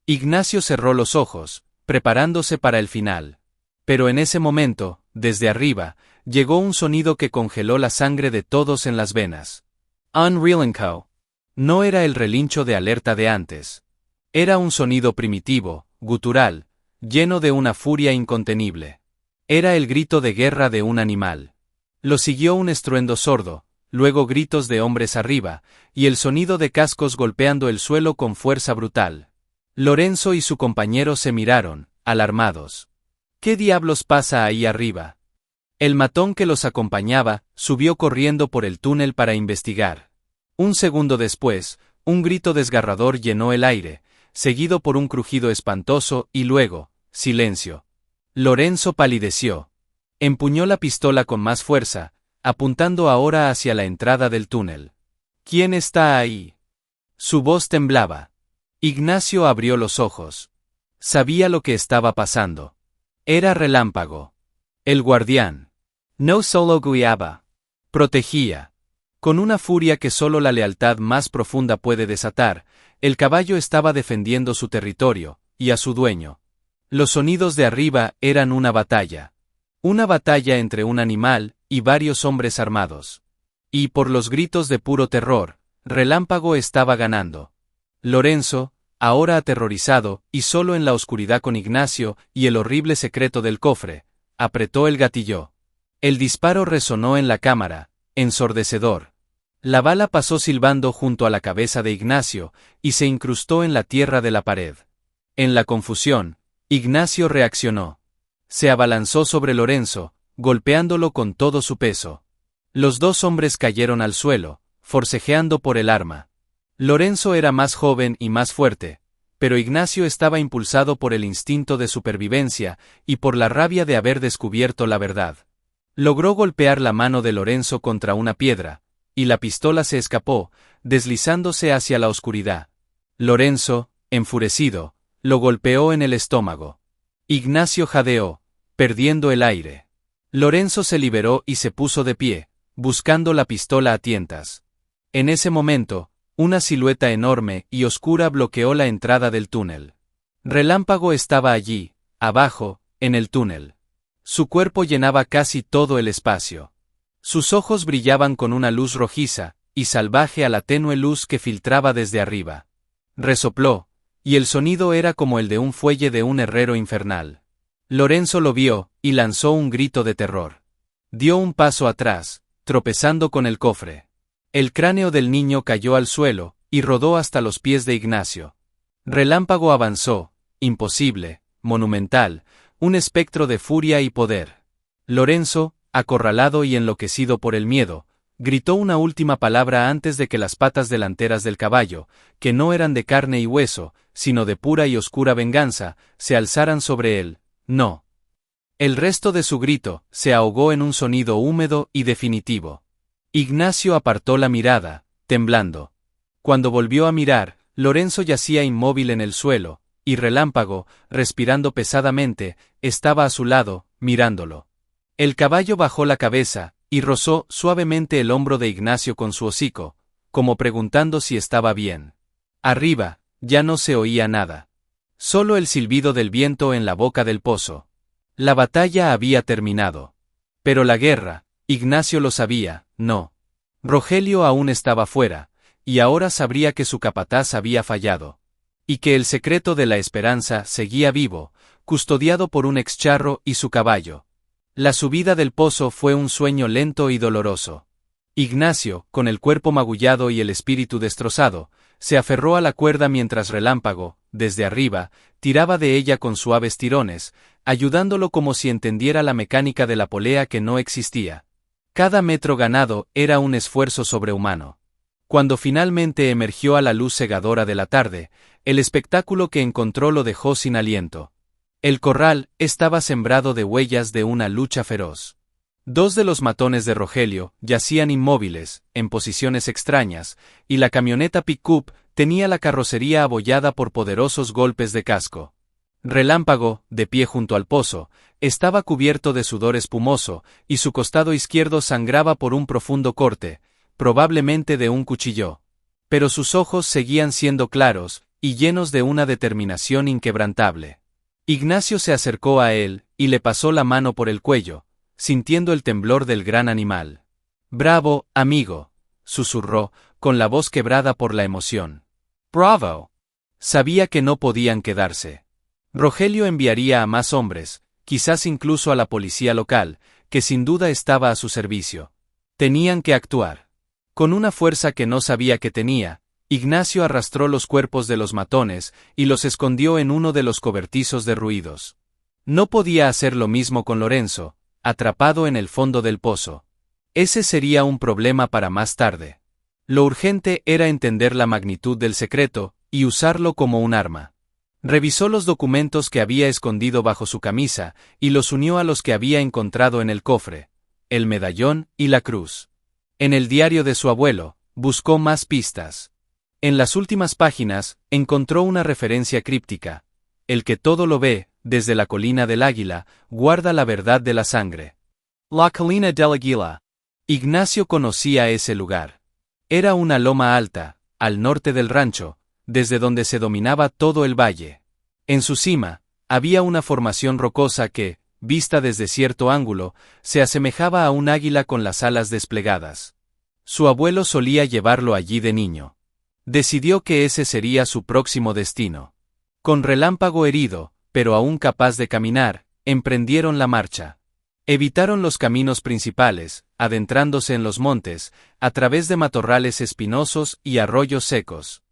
A: Ignacio cerró los ojos, preparándose para el final. Pero en ese momento, desde arriba, llegó un sonido que congeló la sangre de todos en las venas. Unreal & Co. No era el relincho de alerta de antes. Era un sonido primitivo, gutural, lleno de una furia incontenible. Era el grito de guerra de un animal. Lo siguió un estruendo sordo, luego gritos de hombres arriba, y el sonido de cascos golpeando el suelo con fuerza brutal. Lorenzo y su compañero se miraron, alarmados. ¿Qué diablos pasa ahí arriba? El matón que los acompañaba subió corriendo por el túnel para investigar. Un segundo después, un grito desgarrador llenó el aire, seguido por un crujido espantoso y luego, silencio. Lorenzo palideció. Empuñó la pistola con más fuerza, apuntando ahora hacia la entrada del túnel. ¿Quién está ahí? Su voz temblaba. Ignacio abrió los ojos. Sabía lo que estaba pasando. Era Relámpago. El guardián. No solo guiaba. Protegía. Con una furia que solo la lealtad más profunda puede desatar, el caballo estaba defendiendo su territorio, y a su dueño. Los sonidos de arriba eran una batalla. Una batalla entre un animal y varios hombres armados. Y por los gritos de puro terror, Relámpago estaba ganando. Lorenzo, ahora aterrorizado y solo en la oscuridad con Ignacio y el horrible secreto del cofre, apretó el gatillo. El disparo resonó en la cámara, ensordecedor. La bala pasó silbando junto a la cabeza de Ignacio y se incrustó en la tierra de la pared. En la confusión, Ignacio reaccionó. Se abalanzó sobre Lorenzo, golpeándolo con todo su peso. Los dos hombres cayeron al suelo, forcejeando por el arma. Lorenzo era más joven y más fuerte, pero Ignacio estaba impulsado por el instinto de supervivencia y por la rabia de haber descubierto la verdad. Logró golpear la mano de Lorenzo contra una piedra, y la pistola se escapó, deslizándose hacia la oscuridad. Lorenzo, enfurecido, lo golpeó en el estómago. Ignacio jadeó, perdiendo el aire. Lorenzo se liberó y se puso de pie, buscando la pistola a tientas. En ese momento, una silueta enorme y oscura bloqueó la entrada del túnel. Relámpago estaba allí, abajo, en el túnel. Su cuerpo llenaba casi todo el espacio. Sus ojos brillaban con una luz rojiza y salvaje a la tenue luz que filtraba desde arriba. Resopló, y el sonido era como el de un fuelle de un herrero infernal. Lorenzo lo vio, y lanzó un grito de terror. Dio un paso atrás, tropezando con el cofre. El cráneo del niño cayó al suelo, y rodó hasta los pies de Ignacio. Relámpago avanzó, imposible, monumental, un espectro de furia y poder. Lorenzo, acorralado y enloquecido por el miedo, gritó una última palabra antes de que las patas delanteras del caballo, que no eran de carne y hueso, sino de pura y oscura venganza, se alzaran sobre él. No. El resto de su grito se ahogó en un sonido húmedo y definitivo. Ignacio apartó la mirada, temblando. Cuando volvió a mirar, Lorenzo yacía inmóvil en el suelo, y Relámpago, respirando pesadamente, estaba a su lado, mirándolo. El caballo bajó la cabeza, y rozó suavemente el hombro de Ignacio con su hocico, como preguntando si estaba bien. Arriba, ya no se oía nada. Solo el silbido del viento en la boca del pozo. La batalla había terminado. Pero la guerra, Ignacio lo sabía, no. Rogelio aún estaba fuera, y ahora sabría que su capataz había fallado. Y que el secreto de la esperanza seguía vivo, custodiado por un excharro y su caballo. La subida del pozo fue un sueño lento y doloroso. Ignacio, con el cuerpo magullado y el espíritu destrozado, Se aferró a la cuerda mientras Relámpago, desde arriba, tiraba de ella con suaves tirones, ayudándolo como si entendiera la mecánica de la polea que no existía. Cada metro ganado era un esfuerzo sobrehumano. Cuando finalmente emergió a la luz cegadora de la tarde, el espectáculo que encontró lo dejó sin aliento. El corral estaba sembrado de huellas de una lucha feroz. Dos de los matones de Rogelio yacían inmóviles, en posiciones extrañas, y la camioneta pick-up tenía la carrocería abollada por poderosos golpes de casco. Relámpago, de pie junto al pozo, estaba cubierto de sudor espumoso, y su costado izquierdo sangraba por un profundo corte, probablemente de un cuchillo. Pero sus ojos seguían siendo claros, y llenos de una determinación inquebrantable. Ignacio se acercó a él, y le pasó la mano por el cuello, sintiendo el temblor del gran animal. «Bravo, amigo», susurró, con la voz quebrada por la emoción. «Bravo». Sabía que no podían quedarse. Rogelio enviaría a más hombres, quizás incluso a la policía local, que sin duda estaba a su servicio. Tenían que actuar. Con una fuerza que no sabía que tenía, Ignacio arrastró los cuerpos de los matones y los escondió en uno de los cobertizos derruidos. No podía hacer lo mismo con Lorenzo, atrapado en el fondo del pozo. Ese sería un problema para más tarde. Lo urgente era entender la magnitud del secreto y usarlo como un arma. Revisó los documentos que había escondido bajo su camisa y los unió a los que había encontrado en el cofre, el medallón y la cruz. En el diario de su abuelo, buscó más pistas. En las últimas páginas, encontró una referencia críptica. El que todo lo ve, desde la colina del Águila, guarda la verdad de la sangre. La colina del Águila. Ignacio conocía ese lugar. Era una loma alta, al norte del rancho, desde donde se dominaba todo el valle. En su cima, había una formación rocosa que, vista desde cierto ángulo, se asemejaba a un águila con las alas desplegadas. Su abuelo solía llevarlo allí de niño. Decidió que ese sería su próximo destino. Con Relámpago herido, pero aún capaz de caminar, emprendieron la marcha. Evitaron los caminos principales, adentrándose en los montes, a través de matorrales espinosos y arroyos secos.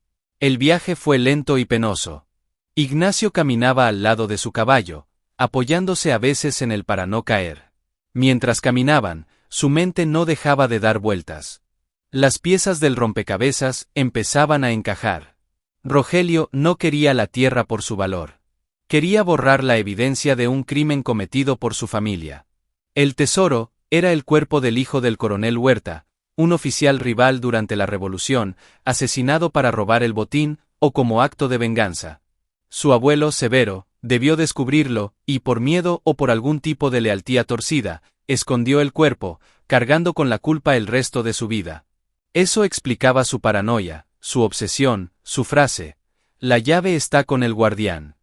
A: El viaje fue lento y penoso. Ignacio caminaba al lado de su caballo, apoyándose a veces en él para no caer. Mientras caminaban, su mente no dejaba de dar vueltas. Las piezas del rompecabezas empezaban a encajar. Rogelio no quería la tierra por su valor. Quería borrar la evidencia de un crimen cometido por su familia. El tesoro era el cuerpo del hijo del coronel Huerta, un oficial rival durante la revolución, asesinado para robar el botín o como acto de venganza. Su abuelo Severo debió descubrirlo y por miedo o por algún tipo de lealtad torcida, escondió el cuerpo, cargando con la culpa el resto de su vida. Eso explicaba su paranoia, su obsesión, su frase: «La llave está con el guardián».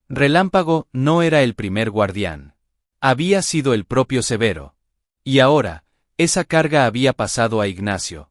A: Relámpago no era el primer guardián. Había sido el propio Severo. Y ahora, esa carga había pasado a Ignacio.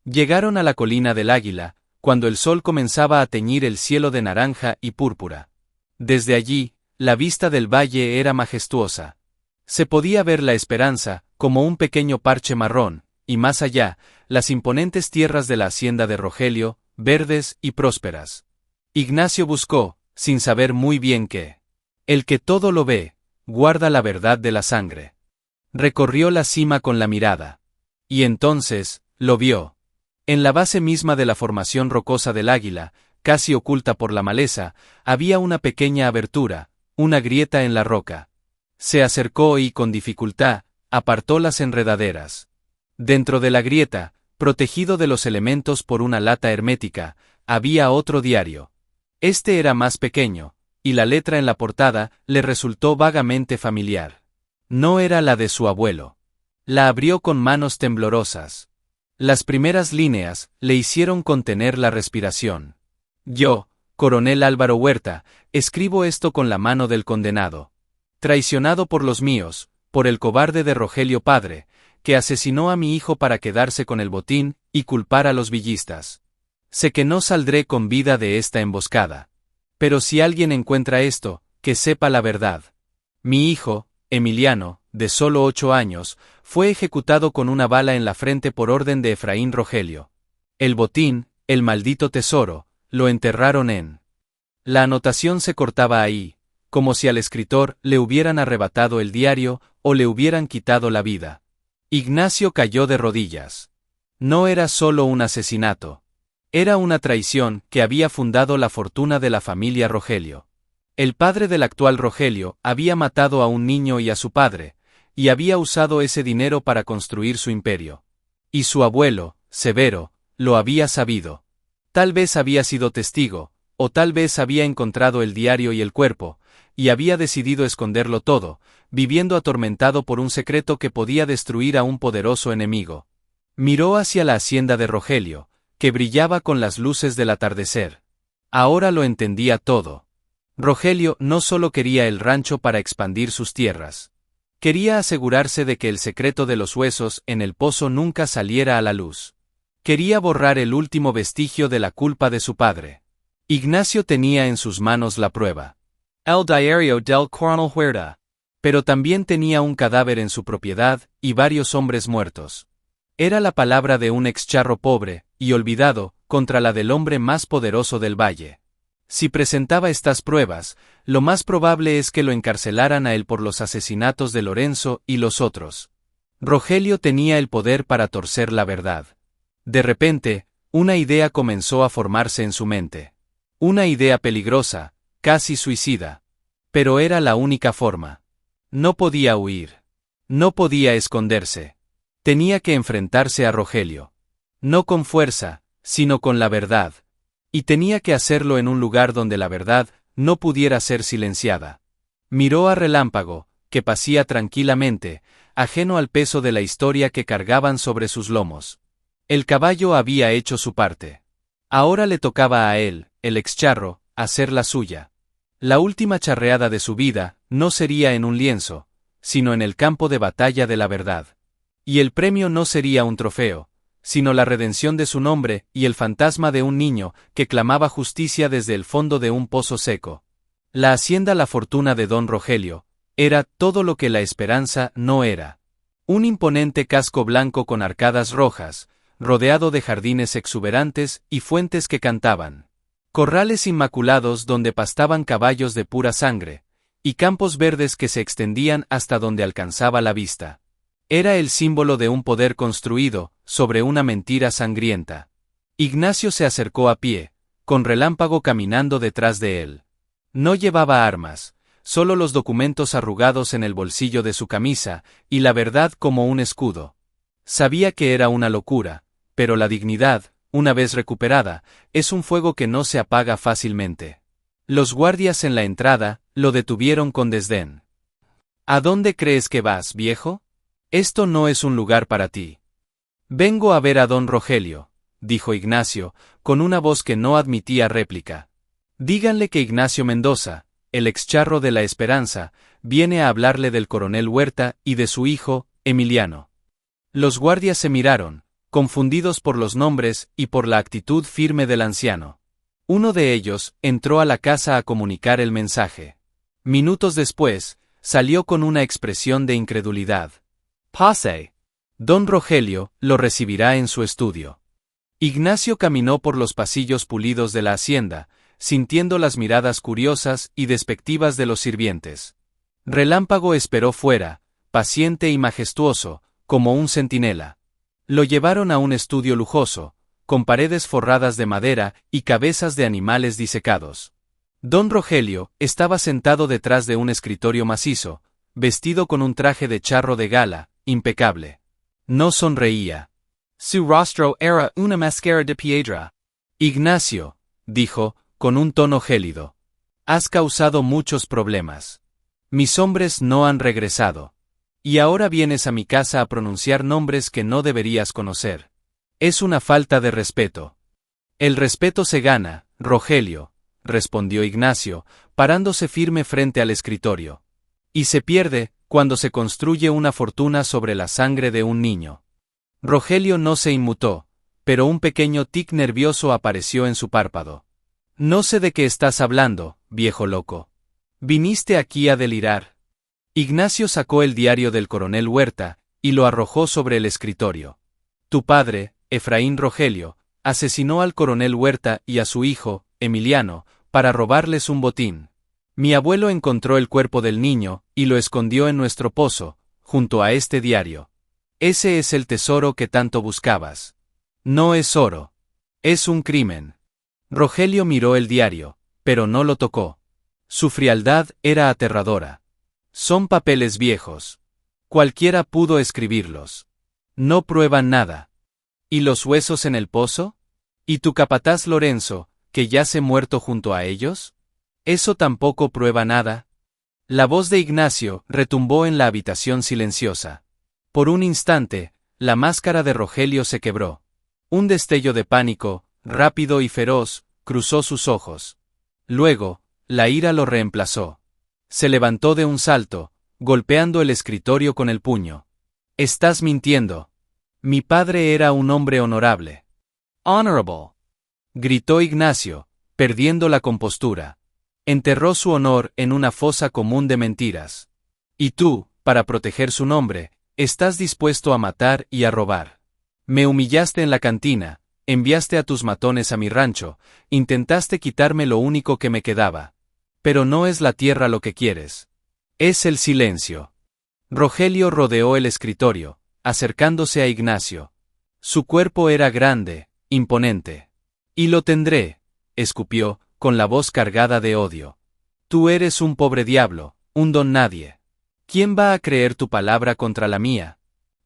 A: Llegaron a la colina del Águila, cuando el sol comenzaba a teñir el cielo de naranja y púrpura. Desde allí, la vista del valle era majestuosa. Se podía ver la Esperanza, como un pequeño parche marrón, y más allá, las imponentes tierras de la hacienda de Rogelio, verdes y prósperas. Ignacio buscó, sin saber muy bien qué. El que todo lo ve, guarda la verdad de la sangre. Recorrió la cima con la mirada. Y entonces, lo vio. En la base misma de la formación rocosa del Águila, casi oculta por la maleza, había una pequeña abertura, una grieta en la roca. Se acercó y, con dificultad, apartó las enredaderas. Dentro de la grieta, protegido de los elementos por una lata hermética, había otro diario. Este era más pequeño, y la letra en la portada le resultó vagamente familiar. No era la de su abuelo. La abrió con manos temblorosas. Las primeras líneas le hicieron contener la respiración. Yo, coronel Álvaro Huerta, escribo esto con la mano del condenado. Traicionado por los míos, por el cobarde de Rogelio padre, que asesinó a mi hijo para quedarse con el botín y culpar a los villistas. Sé que no saldré con vida de esta emboscada. Pero si alguien encuentra esto, que sepa la verdad. Mi hijo, Emiliano, de solo 8 años, fue ejecutado con una bala en la frente por orden de Efraín Rogelio. El botín, El maldito tesoro, lo enterraron en... La anotación se cortaba ahí, como si al escritor le hubieran arrebatado el diario o le hubieran quitado la vida. Ignacio cayó de rodillas. No era solo un asesinato. Era una traición que había fundado la fortuna de la familia Rogelio. El padre del actual Rogelio había matado a un niño y a su padre, y había usado ese dinero para construir su imperio. Y su abuelo, Severo, lo había sabido. Tal vez había sido testigo, o tal vez había encontrado el diario y el cuerpo, y había decidido esconderlo todo, viviendo atormentado por un secreto que podía destruir a un poderoso enemigo. Miró hacia la hacienda de Rogelio, que brillaba con las luces del atardecer. Ahora lo entendía todo. Rogelio no solo quería el rancho para expandir sus tierras. Quería asegurarse de que el secreto de los huesos en el pozo nunca saliera a la luz. Quería borrar el último vestigio de la culpa de su padre. Ignacio tenía en sus manos la prueba. El diario del coronel Huerta. Pero también tenía un cadáver en su propiedad y varios hombres muertos. Era la palabra de un excharro pobre y olvidado contra la del hombre más poderoso del valle. Si presentaba estas pruebas, lo más probable es que lo encarcelaran a él por los asesinatos de Lorenzo y los otros. Rogelio tenía el poder para torcer la verdad. De repente, una idea comenzó a formarse en su mente. Una idea peligrosa, casi suicida. Pero era la única forma. No podía huir. No podía esconderse. Tenía que enfrentarse a Rogelio. No con fuerza, sino con la verdad. Y tenía que hacerlo en un lugar donde la verdad no pudiera ser silenciada. Miró a Relámpago, que pasía tranquilamente, ajeno al peso de la historia que cargaban sobre sus lomos. El caballo había hecho su parte. Ahora le tocaba a él, el excharro, hacer la suya. La última charreada de su vida no sería en un lienzo, sino en el campo de batalla de la verdad. Y el premio no sería un trofeo, sino la redención de su nombre y el fantasma de un niño que clamaba justicia desde el fondo de un pozo seco. La hacienda La Fortuna de don Rogelio era todo lo que la esperanza no era. Un imponente casco blanco con arcadas rojas, rodeado de jardines exuberantes y fuentes que cantaban. Corrales inmaculados donde pastaban caballos de pura sangre, y campos verdes que se extendían hasta donde alcanzaba la vista. Era el símbolo de un poder construido sobre una mentira sangrienta. Ignacio se acercó a pie, con Relámpago caminando detrás de él. No llevaba armas, solo los documentos arrugados en el bolsillo de su camisa, y la verdad como un escudo. Sabía que era una locura, pero la dignidad, una vez recuperada, es un fuego que no se apaga fácilmente. Los guardias en la entrada lo detuvieron con desdén. ¿A dónde crees que vas, viejo? Esto no es un lugar para ti. Vengo a ver a don Rogelio, dijo Ignacio, con una voz que no admitía réplica. Díganle que Ignacio Mendoza, el excharro de la Esperanza, viene a hablarle del coronel Huerta y de su hijo, Emiliano. Los guardias se miraron, confundidos por los nombres y por la actitud firme del anciano. Uno de ellos entró a la casa a comunicar el mensaje. Minutos después, salió con una expresión de incredulidad. Pase. Don Rogelio lo recibirá en su estudio. Ignacio caminó por los pasillos pulidos de la hacienda, sintiendo las miradas curiosas y despectivas de los sirvientes. Relámpago esperó fuera, paciente y majestuoso, como un centinela. Lo llevaron a un estudio lujoso, con paredes forradas de madera y cabezas de animales disecados. Don Rogelio estaba sentado detrás de un escritorio macizo, vestido con un traje de charro de gala, impecable. No sonreía. Su rostro era una máscara de piedra. Ignacio, dijo, con un tono gélido. Has causado muchos problemas. Mis hombres no han regresado. Y ahora vienes a mi casa a pronunciar nombres que no deberías conocer. Es una falta de respeto. El respeto se gana, Rogelio, respondió Ignacio, parándose firme frente al escritorio. Y se pierde cuando se construye una fortuna sobre la sangre de un niño. Rogelio no se inmutó, pero un pequeño tic nervioso apareció en su párpado. No sé de qué estás hablando, viejo loco. ¿Viniste aquí a delirar? Ignacio sacó el diario del coronel Huerta y lo arrojó sobre el escritorio. Tu padre, Efraín Rogelio, Asesinó al coronel Huerta y a su hijo, Emiliano, para robarles un botín. Mi abuelo encontró el cuerpo del niño y lo escondió en nuestro pozo, junto a este diario. Ese es el tesoro que tanto buscabas. No es oro. Es un crimen. Rogelio miró el diario, pero no lo tocó. Su frialdad era aterradora. Son papeles viejos. Cualquiera pudo escribirlos. No prueban nada. ¿Y los huesos en el pozo? ¿Y tu capataz Lorenzo, que yace muerto junto a ellos? ¿Eso tampoco prueba nada? La voz de Ignacio retumbó en la habitación silenciosa. Por un instante, la máscara de Rogelio se quebró. Un destello de pánico, rápido y feroz, cruzó sus ojos. Luego, la ira lo reemplazó. Se levantó de un salto, golpeando el escritorio con el puño. «Estás mintiendo. Mi padre era un hombre honorable». «Honorable», gritó Ignacio, perdiendo la compostura. Enterró su honor en una fosa común de mentiras. Y tú, para proteger su nombre, estás dispuesto a matar y a robar. Me humillaste en la cantina, enviaste a tus matones a mi rancho, intentaste quitarme lo único que me quedaba. Pero no es la tierra lo que quieres. Es el silencio. Rogelio rodeó el escritorio, acercándose a Ignacio. Su cuerpo era grande, imponente. «Y lo tendré», escupió, con la voz cargada de odio. «Tú eres un pobre diablo, un don nadie. ¿Quién va a creer tu palabra contra la mía?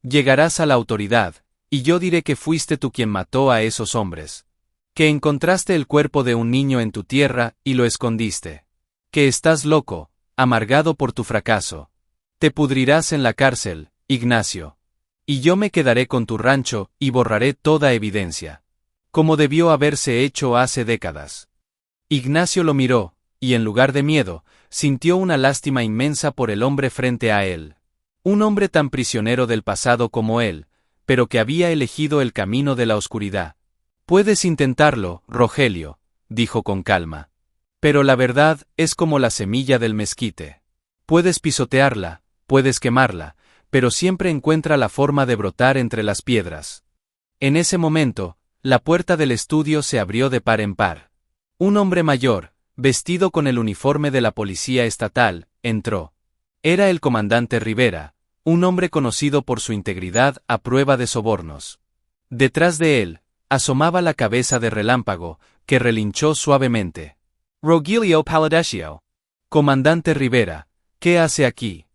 A: Llegarás a la autoridad, y yo diré que fuiste tú quien mató a esos hombres. Que encontraste el cuerpo de un niño en tu tierra y lo escondiste. Que estás loco, amargado por tu fracaso. Te pudrirás en la cárcel, Ignacio. Y yo me quedaré con tu rancho y borraré toda evidencia. Como debió haberse hecho hace décadas». Ignacio lo miró, y en lugar de miedo, sintió una lástima inmensa por el hombre frente a él. Un hombre tan prisionero del pasado como él, pero que había elegido el camino de la oscuridad. «Puedes intentarlo, Rogelio», dijo con calma. «Pero la verdad es como la semilla del mezquite. Puedes pisotearla, puedes quemarla, pero siempre encuentra la forma de brotar entre las piedras». En ese momento, la puerta del estudio se abrió de par en par. Un hombre mayor, vestido con el uniforme de la policía estatal, entró. Era el comandante Rivera, un hombre conocido por su integridad a prueba de sobornos. Detrás de él, asomaba la cabeza de Relámpago, que relinchó suavemente. «Rogelio Paladesio». «Comandante Rivera, ¿qué hace aquí?»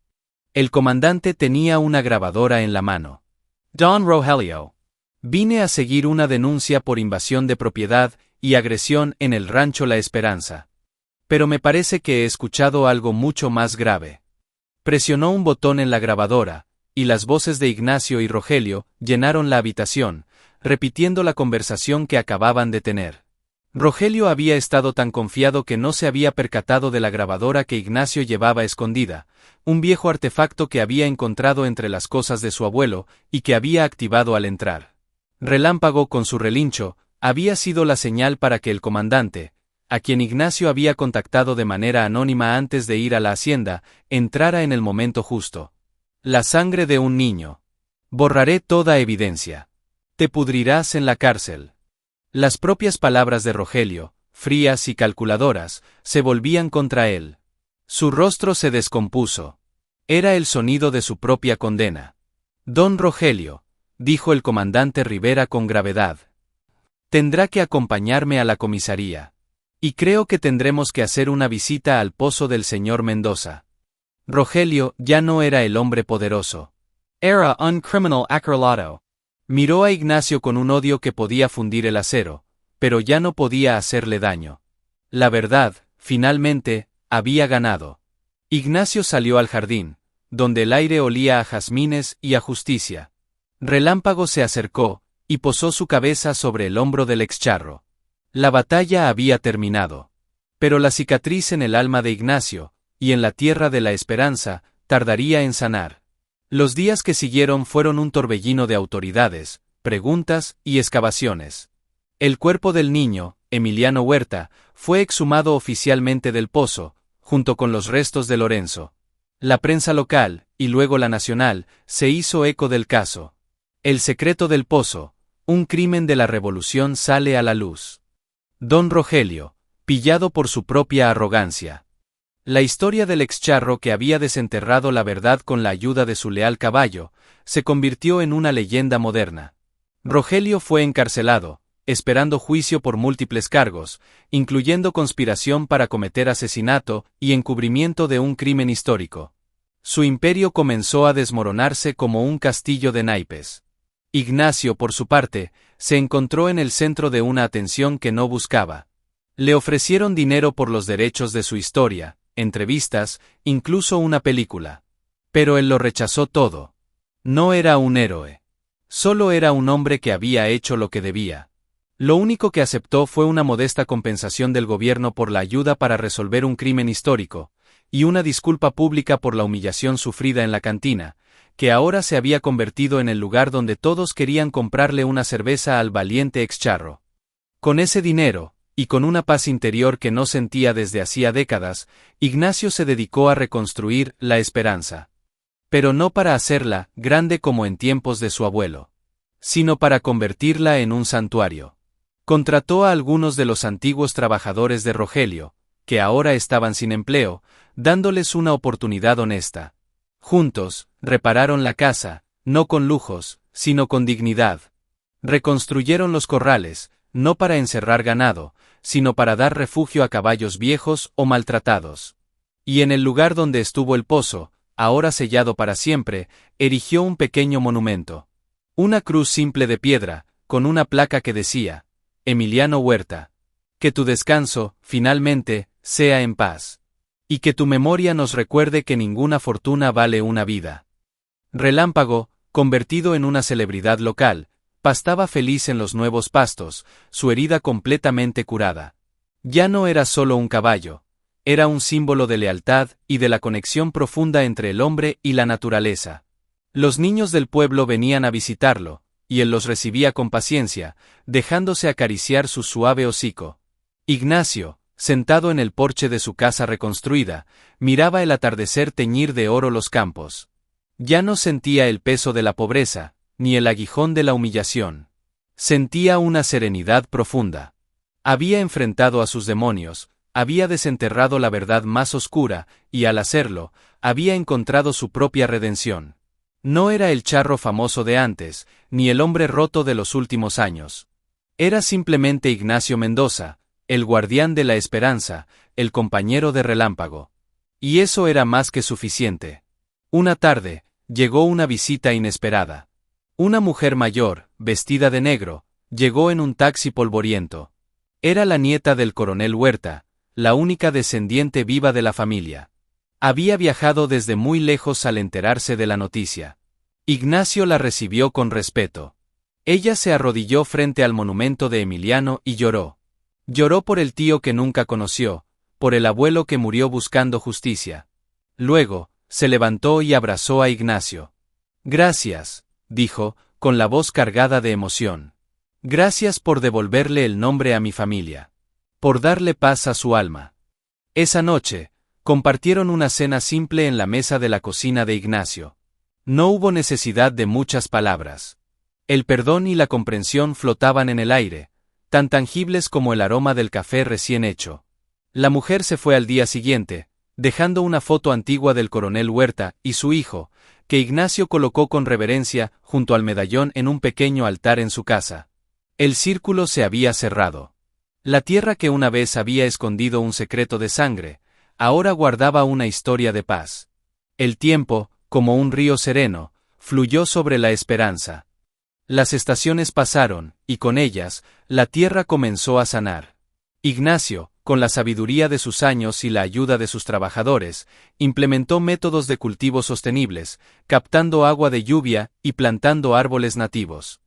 A: El comandante tenía una grabadora en la mano. «Don Rogelio. Vine a seguir una denuncia por invasión de propiedad y agresión en el rancho La Esperanza. Pero me parece que he escuchado algo mucho más grave». Presionó un botón en la grabadora, y las voces de Ignacio y Rogelio llenaron la habitación, repitiendo la conversación que acababan de tener. Rogelio había estado tan confiado que no se había percatado de la grabadora que Ignacio llevaba escondida, un viejo artefacto que había encontrado entre las cosas de su abuelo y que había activado al entrar. Relámpago, con su relincho, había sido la señal para que el comandante, a quien Ignacio había contactado de manera anónima antes de ir a la hacienda, entrara en el momento justo. «La sangre de un niño. Borraré toda evidencia. Te pudrirás en la cárcel». Las propias palabras de Rogelio, frías y calculadoras, se volvían contra él. Su rostro se descompuso. Era el sonido de su propia condena. «Don Rogelio», dijo el comandante Rivera con gravedad, «tendrá que acompañarme a la comisaría. Y creo que tendremos que hacer una visita al pozo del señor Mendoza». Rogelio ya no era el hombre poderoso. Era un criminal acorralado. Miró a Ignacio con un odio que podía fundir el acero, pero ya no podía hacerle daño. La verdad, finalmente, había ganado. Ignacio salió al jardín, donde el aire olía a jazmines y a justicia. Relámpago se acercó, y posó su cabeza sobre el hombro del excharro. La batalla había terminado. Pero la cicatriz en el alma de Ignacio, y en la tierra de la esperanza, tardaría en sanar. Los días que siguieron fueron un torbellino de autoridades, preguntas y excavaciones. El cuerpo del niño, Emiliano Huerta, fue exhumado oficialmente del pozo, junto con los restos de Lorenzo. La prensa local, y luego la nacional, se hizo eco del caso. El secreto del pozo, Un crimen de la revolución sale a la luz. Don Rogelio, pillado por su propia arrogancia. La historia del excharro que había desenterrado la verdad con la ayuda de su leal caballo, se convirtió en una leyenda moderna. Rogelio fue encarcelado, esperando juicio por múltiples cargos, incluyendo conspiración para cometer asesinato y encubrimiento de un crimen histórico. Su imperio comenzó a desmoronarse como un castillo de naipes. Ignacio, por su parte, se encontró en el centro de una atención que no buscaba. Le ofrecieron dinero por los derechos de su historia, entrevistas, incluso una película. Pero él lo rechazó todo. No era un héroe. Solo era un hombre que había hecho lo que debía. Lo único que aceptó fue una modesta compensación del gobierno por la ayuda para resolver un crimen histórico, y una disculpa pública por la humillación sufrida en la cantina, que ahora se había convertido en el lugar donde todos querían comprarle una cerveza al valiente excharro. Con ese dinero, y con una paz interior que no sentía desde hacía décadas, Ignacio se dedicó a reconstruir La Esperanza. Pero no para hacerla grande como en tiempos de su abuelo, sino para convertirla en un santuario. Contrató a algunos de los antiguos trabajadores de Rogelio, que ahora estaban sin empleo, dándoles una oportunidad honesta. Juntos, repararon la casa, no con lujos, sino con dignidad. Reconstruyeron los corrales, no para encerrar ganado, sino para dar refugio a caballos viejos o maltratados. Y en el lugar donde estuvo el pozo, ahora sellado para siempre, erigió un pequeño monumento. Una cruz simple de piedra, con una placa que decía: Emiliano Huerta. Que tu descanso, finalmente, sea en paz. Y que tu memoria nos recuerde que ninguna fortuna vale una vida. Relámpago, convertido en una celebridad local, pastaba feliz en los nuevos pastos, su herida completamente curada. Ya no era solo un caballo, era un símbolo de lealtad y de la conexión profunda entre el hombre y la naturaleza. Los niños del pueblo venían a visitarlo, y él los recibía con paciencia, dejándose acariciar su suave hocico. Ignacio, sentado en el porche de su casa reconstruida, miraba el atardecer teñir de oro los campos. Ya no sentía el peso de la pobreza, ni el aguijón de la humillación. Sentía una serenidad profunda. Había enfrentado a sus demonios, había desenterrado la verdad más oscura, y al hacerlo, había encontrado su propia redención. No era el charro famoso de antes, ni el hombre roto de los últimos años. Era simplemente Ignacio Mendoza, el guardián de la esperanza, el compañero de Relámpago. Y eso era más que suficiente. Una tarde, llegó una visita inesperada. Una mujer mayor, vestida de negro, llegó en un taxi polvoriento. Era la nieta del coronel Huerta, la única descendiente viva de la familia. Había viajado desde muy lejos al enterarse de la noticia. Ignacio la recibió con respeto. Ella se arrodilló frente al monumento de Emiliano y lloró. Lloró por el tío que nunca conoció, por el abuelo que murió buscando justicia. Luego, se levantó y abrazó a Ignacio. Gracias, dijo, con la voz cargada de emoción. Gracias por devolverle el nombre a mi familia. Por darle paz a su alma. Esa noche, compartieron una cena simple en la mesa de la cocina de Ignacio. No hubo necesidad de muchas palabras. El perdón y la comprensión flotaban en el aire, tan tangibles como el aroma del café recién hecho. La mujer se fue al día siguiente, dejando una foto antigua del coronel Huerta y su hijo, que Ignacio colocó con reverencia junto al medallón en un pequeño altar en su casa. El círculo se había cerrado. La tierra que una vez había escondido un secreto de sangre, ahora guardaba una historia de paz. El tiempo, como un río sereno, fluyó sobre la esperanza. Las estaciones pasaron, y con ellas, la tierra comenzó a sanar. Ignacio, con la sabiduría de sus años y la ayuda de sus trabajadores, implementó métodos de cultivo sostenibles, captando agua de lluvia y plantando árboles nativos.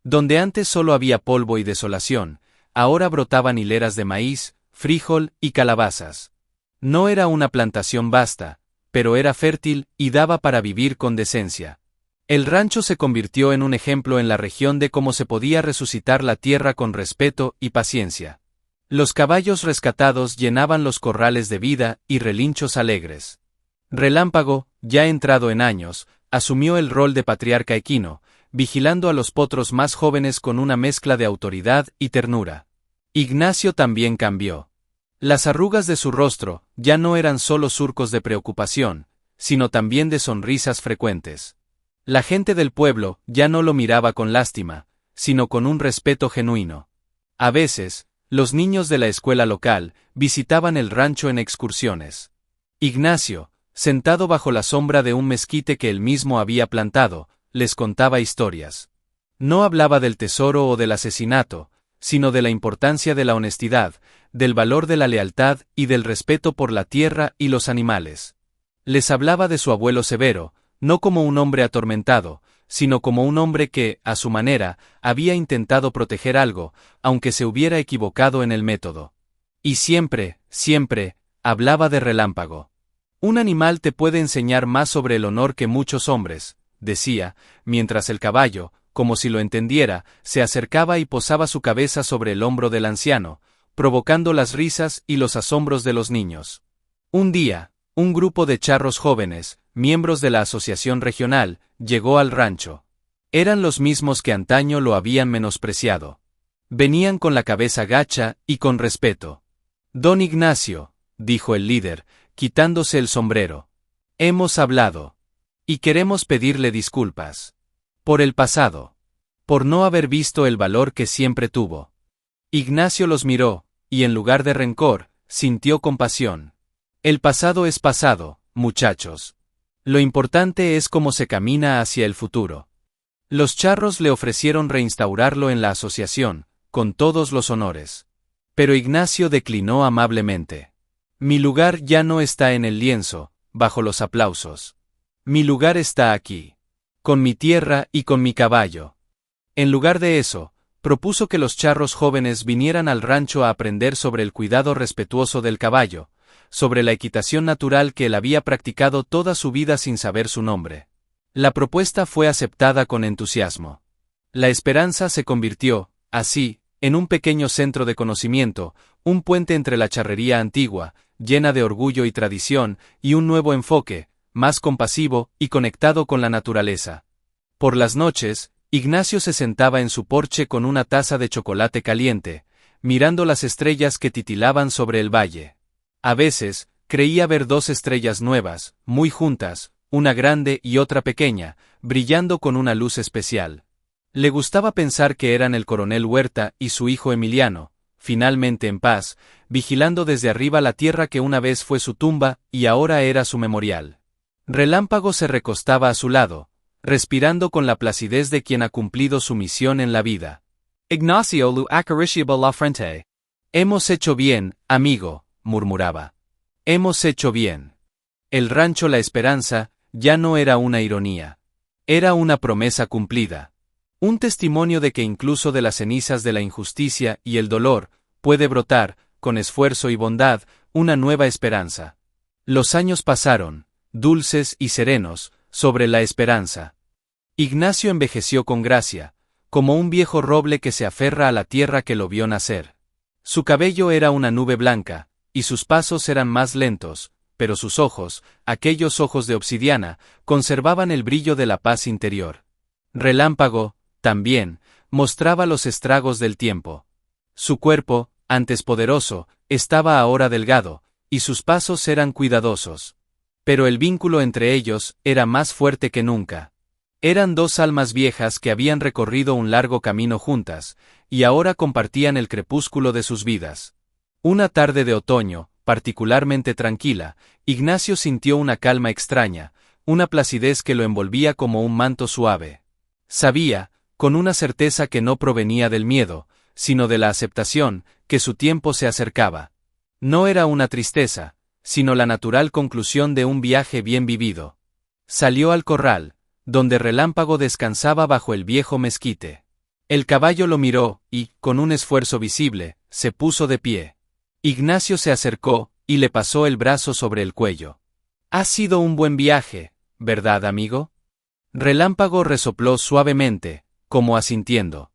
A: Donde antes solo había polvo y desolación, ahora brotaban hileras de maíz, frijol y calabazas. No era una plantación vasta, pero era fértil y daba para vivir con decencia. El rancho se convirtió en un ejemplo en la región de cómo se podía resucitar la tierra con respeto y paciencia. Los caballos rescatados llenaban los corrales de vida y relinchos alegres. Relámpago, ya entrado en años, asumió el rol de patriarca equino, vigilando a los potros más jóvenes con una mezcla de autoridad y ternura. Ignacio también cambió. Las arrugas de su rostro ya no eran solo surcos de preocupación, sino también de sonrisas frecuentes. La gente del pueblo ya no lo miraba con lástima, sino con un respeto genuino. A veces, los niños de la escuela local visitaban el rancho en excursiones. Ignacio, sentado bajo la sombra de un mezquite que él mismo había plantado, les contaba historias. No hablaba del tesoro o del asesinato, sino de la importancia de la honestidad, del valor de la lealtad y del respeto por la tierra y los animales. Les hablaba de su abuelo Severo, no como un hombre atormentado, sino como un hombre que, a su manera, había intentado proteger algo, aunque se hubiera equivocado en el método. Y siempre, hablaba de Relámpago. Un animal te puede enseñar más sobre el honor que muchos hombres, decía, mientras el caballo, como si lo entendiera, se acercaba y posaba su cabeza sobre el hombro del anciano, provocando las risas y los asombros de los niños. Un día, un grupo de charros jóvenes, miembros de la asociación regional, llegó al rancho. Eran los mismos que antaño lo habían menospreciado. Venían con la cabeza gacha y con respeto. «Don Ignacio», dijo el líder, quitándose el sombrero. «Hemos hablado. Y queremos pedirle disculpas. Por el pasado. Por no haber visto el valor que siempre tuvo». Ignacio los miró, y en lugar de rencor, sintió compasión. «El pasado es pasado, muchachos. Lo importante es cómo se camina hacia el futuro». Los charros le ofrecieron reinstaurarlo en la asociación, con todos los honores. Pero Ignacio declinó amablemente. «Mi lugar ya no está en el lienzo, bajo los aplausos. Mi lugar está aquí. Con mi tierra y con mi caballo». En lugar de eso, propuso que los charros jóvenes vinieran al rancho a aprender sobre el cuidado respetuoso del caballo, sobre la equitación natural que él había practicado toda su vida sin saber su nombre. La propuesta fue aceptada con entusiasmo. La Esperanza se convirtió, así, en un pequeño centro de conocimiento, un puente entre la charrería antigua, llena de orgullo y tradición, y un nuevo enfoque, más compasivo y conectado con la naturaleza. Por las noches, Ignacio se sentaba en su porche con una taza de chocolate caliente, mirando las estrellas que titilaban sobre el valle. A veces, creía ver dos estrellas nuevas, muy juntas, una grande y otra pequeña, brillando con una luz especial. Le gustaba pensar que eran el coronel Huerta y su hijo Emiliano, finalmente en paz, vigilando desde arriba la tierra que una vez fue su tumba y ahora era su memorial. Relámpago se recostaba a su lado, respirando con la placidez de quien ha cumplido su misión en la vida. «Ignacio lo acariciaba la frente». «Hemos hecho bien, amigo», murmuraba. «Hemos hecho bien». El rancho La Esperanza ya no era una ironía. Era una promesa cumplida. Un testimonio de que incluso de las cenizas de la injusticia y el dolor, puede brotar, con esfuerzo y bondad, una nueva esperanza. Los años pasaron, dulces y serenos, sobre La Esperanza. Ignacio envejeció con gracia, como un viejo roble que se aferra a la tierra que lo vio nacer. Su cabello era una nube blanca, y sus pasos eran más lentos, pero sus ojos, aquellos ojos de obsidiana, conservaban el brillo de la paz interior. Relámpago, también, mostraba los estragos del tiempo. Su cuerpo, antes poderoso, estaba ahora delgado, y sus pasos eran cuidadosos. Pero el vínculo entre ellos era más fuerte que nunca. Eran dos almas viejas que habían recorrido un largo camino juntas, y ahora compartían el crepúsculo de sus vidas. Una tarde de otoño, particularmente tranquila, Ignacio sintió una calma extraña, una placidez que lo envolvía como un manto suave. Sabía, con una certeza que no provenía del miedo, sino de la aceptación, que su tiempo se acercaba. No era una tristeza, sino la natural conclusión de un viaje bien vivido. Salió al corral, donde Relámpago descansaba bajo el viejo mezquite. El caballo lo miró, y, con un esfuerzo visible, se puso de pie. Ignacio se acercó, y le pasó el brazo sobre el cuello. «Ha sido un buen viaje, ¿verdad, amigo?». Relámpago resopló suavemente, como asintiendo.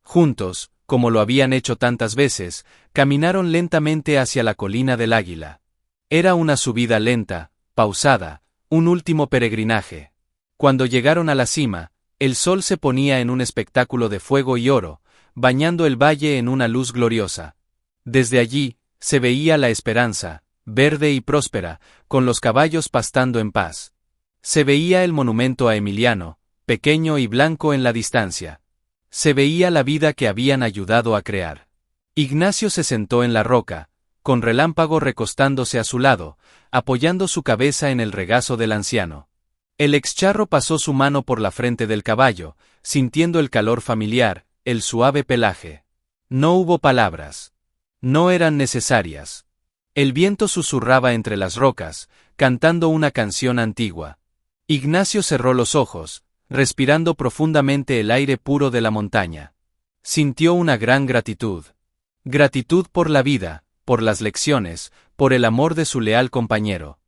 A: Juntos, como lo habían hecho tantas veces, caminaron lentamente hacia la colina del Águila. Era una subida lenta, pausada, un último peregrinaje. Cuando llegaron a la cima, El sol se ponía en un espectáculo de fuego y oro, bañando el valle en una luz gloriosa. Desde allí, se veía la esperanza, verde y próspera, con los caballos pastando en paz. Se veía el monumento a Emiliano, pequeño y blanco en la distancia. Se veía la vida que habían ayudado a crear. Ignacio se sentó en la roca, con Relámpago recostándose a su lado, apoyando su cabeza en el regazo del anciano. El excharro pasó su mano por la frente del caballo, sintiendo el calor familiar, el suave pelaje. No hubo palabras. No eran necesarias. El viento susurraba entre las rocas, cantando una canción antigua. Ignacio cerró los ojos, respirando profundamente el aire puro de la montaña. Sintió una gran gratitud. Gratitud por la vida, por las lecciones, por el amor de su leal compañero.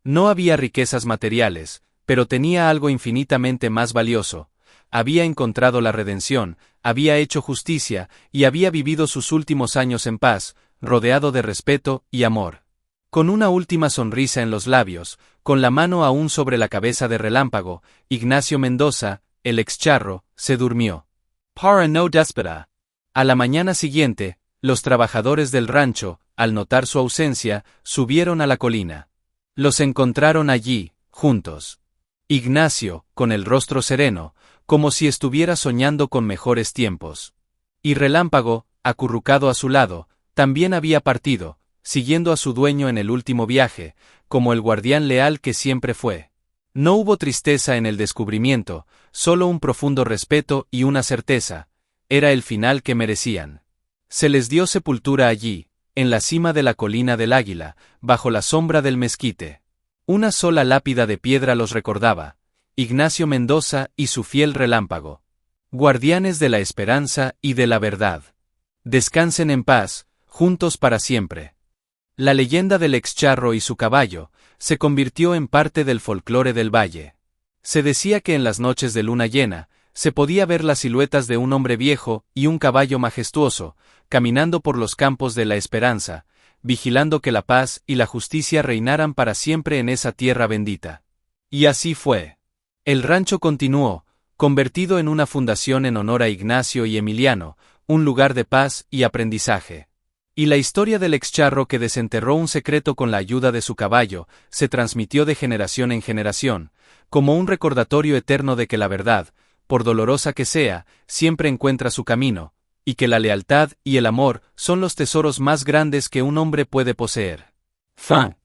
A: No había riquezas materiales, pero tenía algo infinitamente más valioso. Había encontrado la redención, había hecho justicia, y había vivido sus últimos años en paz, rodeado de respeto y amor. Con una última sonrisa en los labios, con la mano aún sobre la cabeza de Relámpago, Ignacio Mendoza, el excharro, se durmió. Para no déspera. A la mañana siguiente, los trabajadores del rancho, al notar su ausencia, subieron a la colina. Los encontraron allí, juntos. Ignacio, con el rostro sereno, como si estuviera soñando con mejores tiempos. Y Relámpago, acurrucado a su lado, también había partido, siguiendo a su dueño en el último viaje, como el guardián leal que siempre fue. No hubo tristeza en el descubrimiento, solo un profundo respeto y una certeza: era el final que merecían. Se les dio sepultura allí, en la cima de la colina del Águila, bajo la sombra del mezquite. Una sola lápida de piedra los recordaba: Ignacio Mendoza y su fiel Relámpago. Guardianes de la esperanza y de la verdad. Descansen en paz, juntos para siempre. La leyenda del excharro y su caballo se convirtió en parte del folclore del valle. Se decía que en las noches de luna llena, se podía ver las siluetas de un hombre viejo y un caballo majestuoso, caminando por los campos de la esperanza, vigilando que la paz y la justicia reinaran para siempre en esa tierra bendita. Y así fue. El rancho continuó, convertido en una fundación en honor a Ignacio y Emiliano, un lugar de paz y aprendizaje. Y la historia del excharro que desenterró un secreto con la ayuda de su caballo, se transmitió de generación en generación, como un recordatorio eterno de que la verdad, por dolorosa que sea, siempre encuentra su camino, y que la lealtad y el amor son los tesoros más grandes que un hombre puede poseer. Fin.